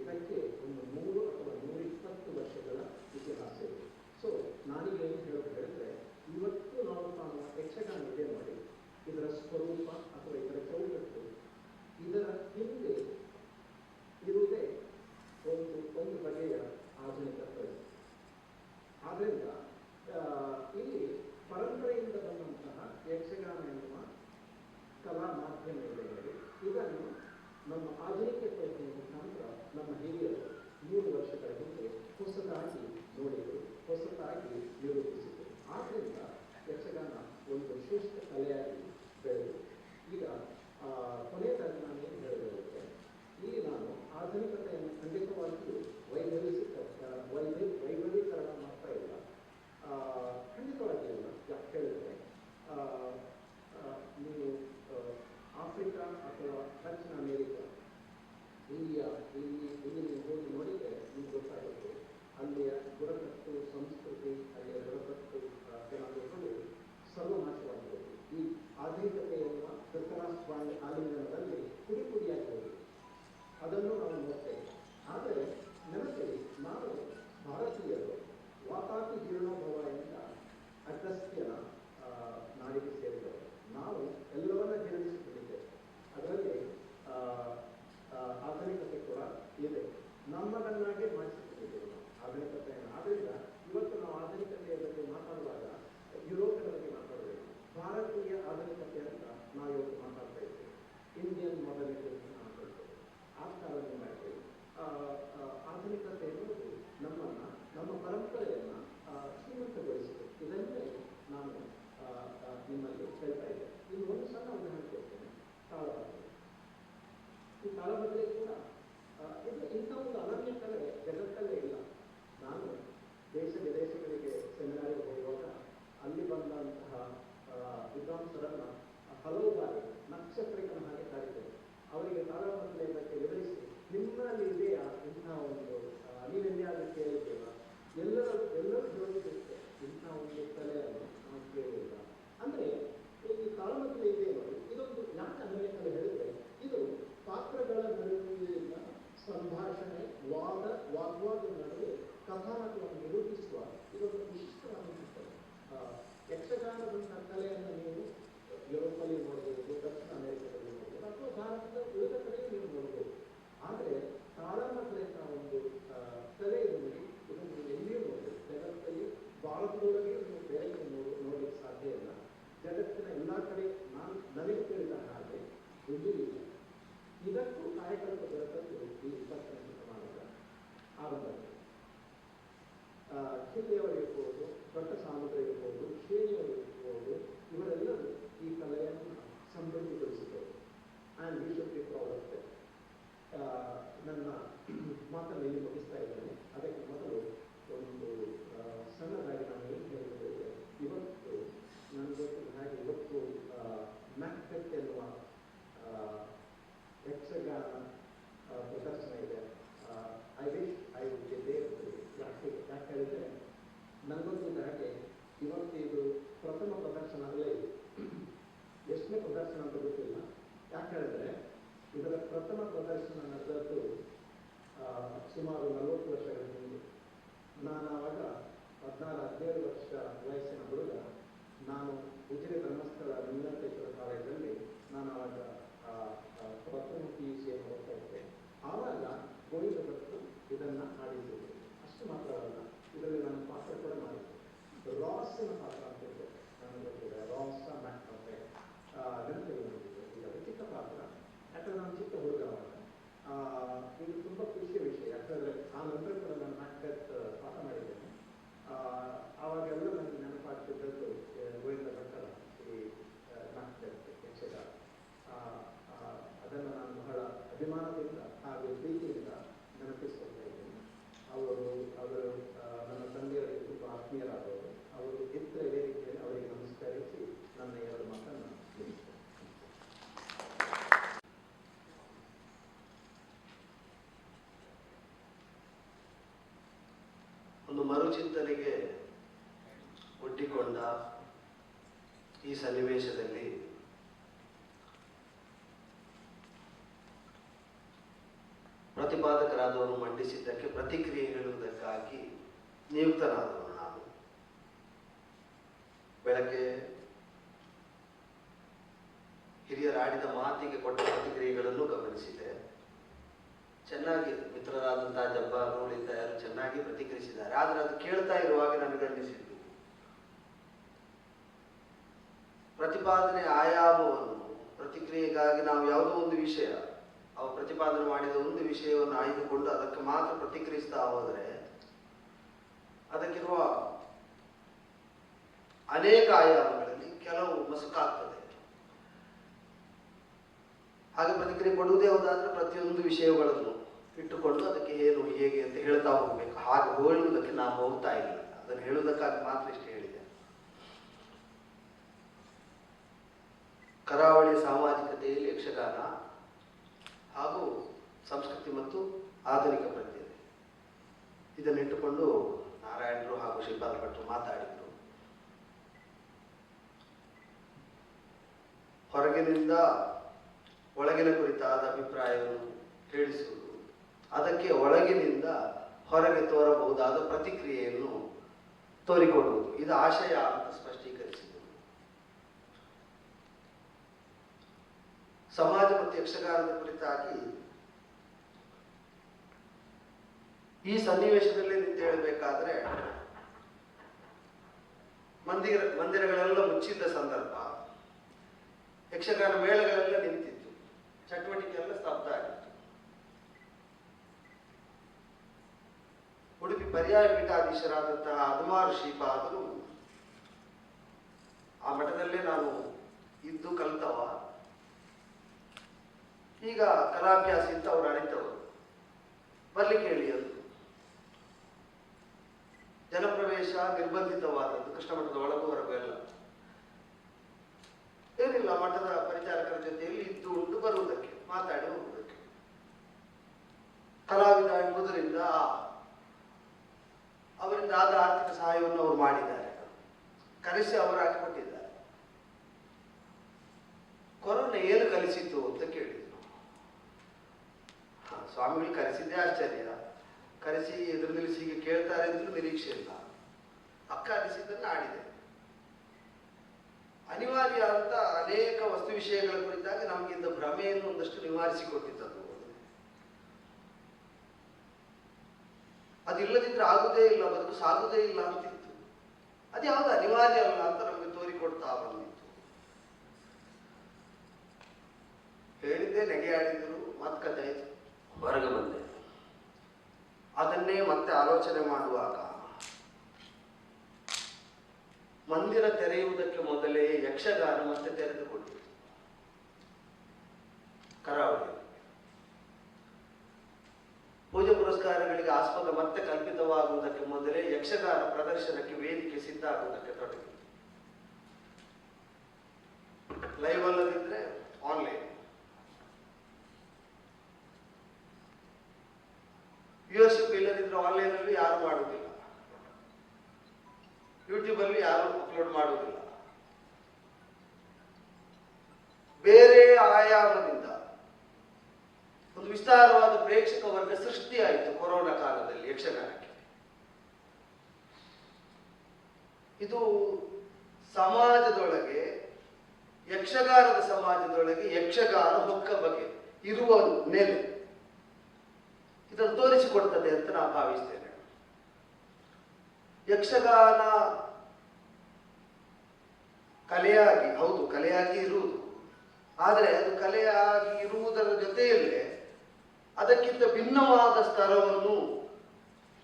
ಇದಕ್ಕೆ ಒಂದು 100 ಅಥವಾ 120 ವರ್ಷಗಳ ಇತಿಹಾಸ ಇದೆ. ಸೊ ನಾನೀಗ ಏನು ಹೇಳೋದು ಹೇಳಿದ್ರೆ, ಇವತ್ತು ನಾವು ಕಾಣುವ ಯಕ್ಷಗಾನ ಇದೆ ನೋಡಿ, ಇದರ ಸ್ವರೂಪ ಅಥವಾ ಇದರ ಚೌಕಟ್ಟು, ಇದರ ಹಿಂದೆ ಇರುವುದೇ ಒಂದು ಬಗೆಯ ಆಧುನಿಕ ಪ್ರಜ್ಞೆ. ಆದ್ದರಿಂದ ಇಲ್ಲಿ ಪರಂಪರೆಯಿಂದ ಬಂದಂತಹ ಯಕ್ಷಗಾನ ಎನ್ನುವ ಕಲಾ ಮಾಧ್ಯಮ ಇದೆ. ಇದನ್ನು ನಮ್ಮ ಆಧುನಿಕ ಪ್ರಜ್ಞೆಯ ಮುಖಾಂತರ ನಮ್ಮ ಹಿರಿಯರು 100 ವರ್ಷಗಳ ಹಿಂದೆ ಹೊಸದಾಗಿ ನೋಡಿದರು, ಹೊಸದಾಗಿ ನಿರೂಪಿಸಿದರು. ಆದ್ದರಿಂದ ಯಕ್ಷಗಾನ ಒಂದು ಶ್ರೇಷ್ಠ ಕಲೆಯಾಗಿ ಬೆಳೆದು ಈಗ ಕೊನೆಯದಾಗಿ ನಾನು ಏನು ಹೇಳಬೇಕು, ಇಲ್ಲಿ ನಾನು ಆಧುನಿಕತೆಯನ್ನು ಖಂಡಿತವಾಗಿಯೂ ವೈಭವೀಕರಣ ಮಾಡ್ತಾ ಇಲ್ಲ. ಖಂಡಿತವಾಗಿಲ್ಲ. ಯಾಕೆ ಹೇಳಿದ್ರೆ ಸ್ವಾಮಿ ಆಲಿಂಗನದಲ್ಲಿ ಪುಡಿ ಪುಡಿಯಾಗಿ ಹೋಗಿ ಅದನ್ನು ನಾವು ನೋಡ್ತೇವೆ. ಆದರೆ ನೆನಪಿಡಿ, ನಾವು ಭಾರತೀಯರು ವಾತಾಪಿ ಜೀರ್ಣೋಭವ ಎಂದ ಅಗಸ್ತ್ಯನ ನಾಡಿಗೆ ಸೇರಿದವರು. ನಾವು ಎಲ್ಲವನ್ನ ಜೀರ್ಣಿಸಿಕೊಂಡಿದ್ದೇವೆ. ಅದರಲ್ಲಿ ಆಧುನಿಕತೆ ಕೂಡ ಇದೆ, ನಮ್ಮದನ್ನಾಗೆ ಮಾಡಿಸಿಕೊಂಡಿದ್ದೇವೆ ನಾವು ಆಧುನಿಕತೆಯನ್ನು. ಆದ್ದರಿಂದ ಇವತ್ತು ನಾವು ಆಧುನಿಕತೆಯ ಬಗ್ಗೆ ಮಾತಾಡುವಾಗ ಯುರೋಪಿನ ಬಗ್ಗೆ ಮಾತಾಡಬೇಕು. ಭಾರತೀಯ ಆಧುನಿಕತೆ ಅಂತ ನಾವು ಇವತ್ತು ಮಾತಾಡ್ತಾ ಇದ್ದೇವೆ. ಇಂಡಿಯನ್ ಮಾಡರ್ನಿಟಿ ಅಂತ ನಾವು ಹೇಳ್ತೇವೆ. ಆ ಕಾಲದಲ್ಲಿ ಮಾಡ್ತೇವೆ. ಆಧುನಿಕತೆ ಎನ್ನುವುದು ನಮ್ಮ ಪರಂಪರೆಯನ್ನು ಶ್ರೀಮಂತಗೊಳಿಸಿದೆ. ಇದನ್ನೇ ನಾನು ನಿಮ್ಮಲ್ಲಿ ಹೇಳ್ತಾ ಇದ್ದೇನೆ. ಇನ್ನು ಒಂದು ಸಣ್ಣ ಉದಾಹರಣೆ ಕೊಡ್ತೇನೆ. ತಾಳಬದ್ಧೆ. ಈ ತಾಳಬದ್ಧೆ ಕೂಡ ಇಂಥ ಒಂದು ಅನನ್ಯ ಕಲೆ ಜಗತ್ತಲ್ಲೇ ಇಲ್ಲ. ನಾನು ದೇಶ ವಿದೇಶಗಳಿಗೆ ಸೆಮಿನಾರಿಗೆ ಹೋಗುವಾಗ ಅಲ್ಲಿ ಬಂದಂತಹ ವಿದ್ವಾಂಸರನ್ನ ಹಲವು ಬಾರಿ ನಕ್ಷತ್ರಿಕನ ಹಾಗೆ ಕಾಡಿದ್ದೇನೆ. ಅವರಿಗೆ ತಾಳಬದ್ಧೆ ಬಗ್ಗೆ ವಿವರಿಸಿ, ನಿಮ್ಮಲ್ಲಿ ಇದೆಯಾ ಇಂಥ ಒಂದು, ನೀವೆಲ್ಲಿಯಾದ್ರೂ ಕೇಳಿದ್ದೇವ? ಎಲ್ಲರೂ ಹೇಳುತ್ತಿರುತ್ತೆ, ಇಂಥ ಒಂದು ಕಲೆಯನ್ನು ನಾವು ಕೇಳಿಲ್ಲ. ಅಂದರೆ ಈ ತಾಳಮದ್ದಲೆ ಇದೆ ನೋಡಿ, ಇದೊಂದು ಯಾಕೆ ಅನ್ವಯ ಕಲೆ ಹೇಳಿದ್ರೆ, ಇದು ಪಾತ್ರಗಳ ನಡುವಿನ ಸಂಭಾಷಣೆ, ವಾಗ್ವಾದದ ನಡುವೆ ಕಥಾನಕವನ್ನು ನಿರೂಪಿಸುವ ಇದೊಂದು ವಿಶಿಷ್ಟವಾದಂತಹ ಯಕ್ಷಗಾನದಂತಹ ಕಲೆಯನ್ನು ನೀವು ಯುರೋಪಲ್ಲಿ ನೋಡಬಹುದು, ದಕ್ಷಿಣ ಅಮೆರಿಕದಲ್ಲಿ ನೋಡಬಹುದು, ಅಥವಾ ಭಾರತದ ಉಳಿದ ಕಡೆಯೂ ನೀವು ನೋಡಬಹುದು. ಆದರೆ ತಾಳಮದ್ದಲೆ ಅಂತ ಒಂದು ಕಲೆ ನೋಡಿ, ಇದನ್ನು ನೀವು ಎಲ್ಲಿಯೂ ನೋಡಬೇಕು. ಜಗತ್ತಲ್ಲಿ ಭಾರತದೊಳಗೆ ನೀವು ಬೇರೆ ನೋಡಲಿಕ್ಕೆ ಸಾಧ್ಯ ಇಲ್ಲ. ಜಗತ್ತಿನ ಎಲ್ಲ ಕಡೆ ನನಗೆ ತಿಳಿದ ಹಾಗೆ ರುಜು ಇಲ್ಲ. ಇದಕ್ಕೂ ಕಾಯಕಲ್ಪ ದೊರಕದ್ದು ಈ 20ನೇ ಶತಮಾನದ ಆರಂಭದಲ್ಲಿ. ಜಿಲ್ಲೆಯವರಿರ್ಬೋದು, ದೊಡ್ಡ ಸಾಮುದ್ರ ಇರ್ಬೋದು, ಶ್ರೇಣಿಯವರು ಇರ್ಬೋದು, ಇವರೆಲ್ಲರೂ ಈ ಕಲೆಯನ್ನು ಸಮೃದ್ಧಿಗೊಳಿಸಿದರು. And we should be proud of that. ನನ್ನ ಮಾತನ್ನು ಇಲ್ಲಿ ಮುಗಿಸ್ತಾ ಇದ್ದೇನೆ. ಅದಕ್ಕೆ ಮೊದಲು ಒಂದು ಸಣ್ಣದಾಗಿ ನಾನು ಏನು ಹೇಳಿದ್ದೇವೆ, ಇವತ್ತು ನನಗೆ ಗೊತ್ತಿದ್ದ ಹಾಗೆ ಇವತ್ತು ಮ್ಯಾಕ್ಬೆತ್ ಎನ್ನುವ ಯಕ್ಷಗಾನ ಪ್ರದರ್ಶನ ಇದೆ. I wish I would be there. ಯಾಕೆ ಹೇಳಿದ್ರೆ, ನನಗೊತ್ತಿದ್ದ ಹಾಗೆ ಇವತ್ತು ಇದು ಪ್ರಥಮ ಪ್ರದರ್ಶನ ಅಲ್ಲೇ ಇದೆ. ಎಷ್ಟನೇ ಪ್ರದರ್ಶನ ಅಂತ ಗೊತ್ತಿಲ್ಲ. ಯಾಕೆ ಹೇಳಿದ್ರೆ, ಇದರ ಪ್ರಥಮ ಪ್ರದರ್ಶನ ನಡೆದದ್ದು ಸುಮಾರು 40 ವರ್ಷಗಳ ಹಿಂದೆ. ನಾನು ಆವಾಗ 16-17 ವರ್ಷ ವಯಸ್ಸಿನ ಹುಡುಗ. ನಾನು ಉಜಿರೆ ಧರ್ಮಸ್ಥಳ ಲಿಂಗಂತೇಶ್ವರ ಕಾಲೇಜಲ್ಲಿ ನಾನು ಆವಾಗ ಪ್ರಥಮ PUC ಓದ್ತಾ ಇದ್ದೆ. ಆವಾಗ ಗೋವಿಂದ ಭಟ್ರು ಇದನ್ನು ಆಡಿಸಿದ್ರು. ಅಷ್ಟು ಮಾತ್ರವಲ್ಲ, ಇದರಲ್ಲಿ ನಾನು ಪಾತ್ರ ಕೂಡ ಮಾಡಿದ್ದೆ. ರಾಸ್ನ ಪಾತ್ರ ಅಂತ ಇದ್ದೆ, ನನಗೆ ಗೊತ್ತಿದೆ. ರಾಸ್ ಮ್ಯಾಕ್ಬೆತ್ ನೆನಪಿಗೆ ಬಂದಿದ್ದೆ. ಇದರಲ್ಲಿ ಚಿಕ್ಕ ಪಾತ್ರ. ಯಾಕಂದ್ರೆ ನಾನು ಚಿಕ್ಕ ಹುಡುಗ ಅವಾಗ. ಇದು ತುಂಬ ಖುಷಿಯ ವಿಷಯ. ಯಾಕಂದರೆ ಆ ನಂತರ ಕೂಡ ನಾನು ಮ್ಯಾಕ್ಬೆತ್ ಪಾಠ ಮಾಡಿದ್ದೇನೆ. ಆವಾಗೆಲ್ಲ ನನಗೆ ನೆನಪಾಗ್ತಿದ್ದದ್ದು ಗೋವಿಂದ ಭಟ್ಟರ ಈ ಮ್ಯಾಕ್ಬೆತ್ ಯಕ್ಷಗಾನ. ಅದನ್ನು ನಾನು ಬಹಳ ಅಭಿಮಾನದಿಂದ ಹಾಗೂ ಪ್ರೀತಿಯಿಂದ ನೆನಪಿಸ್ಕೊಳ್ತಾ ಇದ್ದೇನೆ. ಅವರು ನನ್ನ ತಂದೆಯವರಿಗೆ ತುಂಬ ಆತ್ಮೀಯರಾದವರು. ಅವರು ಎತ್ತರ ವೇದಿಕೆಯಲ್ಲಿ ಅವರಿಗೆ ನಮಸ್ಕರಿಸಿ ನನ್ನ 2 ಮಾತನ್ನು ತಿಳಿಸ್ತೇನೆ. ಒಂದು ಮರುಚಿಂತನೆಗೆ ಒಡ್ಡಿಕೊಂಡ ಈ ಸನ್ನಿವೇಶದಲ್ಲಿ ಪ್ರತಿಪಾದಕರಾದವರು ಮಂಡಿಸಿದ್ದಕ್ಕೆ ಪ್ರತಿಕ್ರಿಯೆ ಹೇಳುವುದಕ್ಕಾಗಿ ನಿಯುಕ್ತನಾದವನು ನಾನು. ಬೆಳಗ್ಗೆ ಹಿರಿಯರಾಡಿದ ಮಾತಿಗೆ ಕೊಟ್ಟ ಪ್ರತಿಕ್ರಿಯೆಗಳನ್ನು ಗಮನಿಸಿದೆ. ಚೆನ್ನಾಗಿ ಮಿತ್ರರಾದಂತಹ ಜಬ್ಬಾರ್ ನೋಡಿದ್ದ ಯಾರು ಚೆನ್ನಾಗಿ ಪ್ರತಿಕ್ರಿಯಿಸಿದ್ದಾರೆ. ಆದರೆ ಅದು ಕೇಳ್ತಾ ಇರುವಾಗ ನನಗನ್ನಿಸಿದ್ದು, ಪ್ರತಿಪಾದನೆ ಆಯಾಮವನ್ನು, ಪ್ರತಿಕ್ರಿಯೆಗಾಗಿ ನಾವು ಯಾವುದೋ ಒಂದು ವಿಷಯ, ಅವರು ಪ್ರತಿಪಾದನೆ ಮಾಡಿದ ಒಂದು ವಿಷಯವನ್ನು ಆಯ್ದುಕೊಂಡು ಅದಕ್ಕೆ ಮಾತ್ರ ಪ್ರತಿಕ್ರಿಯಿಸ್ತಾ ಹೋದರೆ ಅದಕ್ಕಿರುವ ಅನೇಕ ಆಯಾಮಗಳಲ್ಲಿ ಕೆಲವು ಮಸುಕಾಗ್ತದೆ. ಹಾಗೆ ಪ್ರತಿಕ್ರಿಯೆ ಕೊಡುವುದೇ ಯಾವುದಾದ್ರೆ ಪ್ರತಿಯೊಂದು ವಿಷಯಗಳನ್ನು ಇಟ್ಟುಕೊಂಡು ಅದಕ್ಕೆ ಏನು ಹೇಗೆ ಅಂತ ಹೇಳ್ತಾ ಹೋಗ್ಬೇಕು. ಹಾಗೆ ಹೇಳುವುದಕ್ಕೆ ನಾವು ಹೋಗ್ತಾ ಇಲ್ಲ. ಅದನ್ನು ಹೇಳುವುದಕ್ಕಾಗಿ ಮಾತ್ರ ಇಷ್ಟು ಹೇಳಿದೆ. ಕರಾವಳಿ ಸಾಮಾಜಿಕತೆಯಲ್ಲಿ ಯಕ್ಷಗಾನ ಹಾಗೂ ಸಂಸ್ಕೃತಿ ಮತ್ತು ಆಧುನಿಕ ಪ್ರಜ್ಞೆ ಇದನ್ನಿಟ್ಟುಕೊಂಡು ನಾರಾಯಣರು ಹಾಗೂ ಶ್ರೀಪಾದ ಭಟ್ರು ಮಾತಾಡಿದರು. ಹೊರಗಿನಿಂದ ಒಳಗಿನ ಕುರಿತಾದ ಅಭಿಪ್ರಾಯವನ್ನು ಹೇಳಿಸುವುದು, ಅದಕ್ಕೆ ಒಳಗಿನಿಂದ ಹೊರಗೆ ತೋರಬಹುದಾದ ಪ್ರತಿಕ್ರಿಯೆಯನ್ನು ತೋರಿಕೊಡುವುದು, ಇದು ಆಶಯ ಅಂತ ಸ್ಪಷ್ಟೀಕರಿಸಿದರು. ಸಮಾಜ ಮತ್ತು ಯಕ್ಷಗಾನದ ಕುರಿತಾಗಿ ಈ ಸನ್ನಿವೇಶದಲ್ಲಿ ನಿಂತು ಹೇಳಬೇಕಾದ್ರೆ, ಮಂದಿರಗಳೆಲ್ಲ ಮುಚ್ಚಿದ್ದ ಸಂದರ್ಭ, ಯಕ್ಷಗಾನ ಮೇಳಗಳೆಲ್ಲ ನಿಂತಿತ್ತು, ಚಟುವಟಿಕೆ ಎಲ್ಲ ಸ್ತಬ್ಧ ಆಗಿತ್ತು. ಉಡುಪಿ ಪರ್ಯಾಯ ಪೀಠಾಧೀಶರಾದಂತಹ ಹನುಮಾರು ಶ್ರೀಪಾದರು, ಆ ಮಠದಲ್ಲೇ ನಾನು ಇದ್ದು ಕಲಿತವ, ಈಗ ಕಲಾಭ್ಯಾಸಿ ಅಂತ ಅವರು ಅಳಿತವರು, ಬರ್ಲಿಕ್ಕೆ ಹೇಳಿ ಅಂದರು. ಜನಪ್ರವೇಶ ನಿರ್ಬಂಧಿತವಾದದ್ದು, ಕೃಷ್ಣ ಮಠದ ಒಳಗೂ ಹೊರಗೂ ಎಲ್ಲ ಏನಿಲ್ಲ, ಮಠದ ಪರಿಚಾರಕರ ಜೊತೆಯಲ್ಲಿ ಇದ್ದು ಉಂಡು ಬರುವುದಕ್ಕೆ, ಮಾತಾಡಿ ಹೋಗುವುದಕ್ಕೆ. ಕಲಾವಿದ ಎಂಬುದರಿಂದ ಅವರಿಂದ ಆದ ಆರ್ಥಿಕ ಸಹಾಯವನ್ನು ಅವರು ಮಾಡಿದ್ದಾರೆ, ಕರೆಸಿ ಅವರು ಹಾಕಿಕೊಟ್ಟಿದ್ದಾರೆ. ಕೊರೋನಾ ಏನು ಕಲಿಸಿತು ಅಂತ ಕೇಳಿದ್ರು. ಸ್ವಾಮಿಗಳು ಕರೆಸಿದ್ದೇ ಆಶ್ಚರ್ಯ, ಕರೆಸಿ ಎದುರು ನಿಲ್ಲಿಸಿ ಹೀಗೆ ಕೇಳ್ತಾರೆ ಅಂತಲೂ ನಿರೀಕ್ಷೆ ಇಲ್ಲ. ಅಕ್ಕ ಅನಿಸಿದ್ದನ್ನು ಆಡಿದೆ. ಅನಿವಾರ್ಯ ಅಂತ ಅನೇಕ ವಸ್ತು ವಿಷಯಗಳ ಕುರಿತಾಗಿ ನಮಗಿಂದ ಭ್ರಮೆಯನ್ನು ಒಂದಷ್ಟು ನಿವಾರಿಸಿಕೊಟ್ಟಿದ್ದದು. ಅದಿಲ್ಲದಿದ್ರೆ ಆಗುದೇ ಇಲ್ಲ, ಬದುಕು ಸಾಗುದೇ ಇಲ್ಲ ಅಂತಿತ್ತು. ಅದ್ಯಾವುದು ಅನಿವಾರ್ಯ ಅಲ್ಲ ಅಂತ ನಮಗೆ ತೋರಿಕೊಡ್ತಾ ಬಂದಿತ್ತು. ಹೇಳಿದ್ದೆ, ನೆಗೆ ಆಡಿದ್ರು, ಮಾತುಕತೆ ಆಯ್ತು, ಹೊರಗೆ ಬಂದೆ. ಅದನ್ನೇ ಮತ್ತೆ ಆಲೋಚನೆ ಮಾಡುವಾಗ, ಮಂದಿರ ತೆರೆಯುವುದಕ್ಕೆ ಮೊದಲೇ ಯಕ್ಷಗಾನ ಮತ್ತೆ ತೆರೆದುಕೊಂಡಿತು ಕರಾವಳಿ. ಪೂಜೆ ಪುರಸ್ಕಾರಗಳಿಗೆ ಆಸ್ಪದ ಮತ್ತೆ ಕಲ್ಪಿತವಾಗುವುದಕ್ಕೆ ಮೊದಲೇ ಯಕ್ಷಗಾನ ಪ್ರದರ್ಶನಕ್ಕೆ ವೇದಿಕೆ ಸಿದ್ಧ ಆಗುವುದಕ್ಕೆ ತೊಡಗಿತು. ಲೈವ್ ಅಲ್ಲದಿದ್ರೆ ಆನ್ಲೈನ್, ವ್ಯೂವರ್ಶಿಪ್ ಇಲ್ಲದಿದ್ರೆ ಆನ್ಲೈನ್ ಅಲ್ಲಿ ಯಾರು ಮಾಡುವುದಿಲ್ಲ, ಯೂಟ್ಯೂಬ್ ಅಲ್ಲಿ ಯಾರು ಅಪ್ಲೋಡ್ ಮಾಡುವುದಿಲ್ಲ. ಬೇರೆ ಆಯಾಮದಿಂದ ಒಂದು ವಿಸ್ತಾರವಾದ ಪ್ರೇಕ್ಷಕ ವರ್ಗ ಸೃಷ್ಟಿಯಾಯಿತು ಕೊರೋನಾ ಕಾಲದಲ್ಲಿ ಯಕ್ಷಗಾನಕ್ಕೆ. ಇದು ಸಮಾಜದೊಳಗೆ, ಯಕ್ಷಗಾನದ ಸಮಾಜದೊಳಗೆ ಯಕ್ಷಗಾನ ಹೊಕ್ಕ ಬಗೆ ಇರುವ ನೆಲೆ ಇದನ್ನು ತೋರಿಸಿಕೊಡ್ತದೆ ಅಂತ ನಾನು ಭಾವಿಸ್ತೇನೆ. ಯಕ್ಷಗಾನ ಕಲೆಯಾಗಿ, ಹೌದು ಕಲೆಯಾಗಿ ಇರುವುದು, ಆದರೆ ಅದು ಕಲೆಯಾಗಿ ಇರುವುದರ ಜೊತೆಯಲ್ಲೇ ಅದಕ್ಕಿಂತ ಭಿನ್ನವಾದ ಸ್ತರವನ್ನು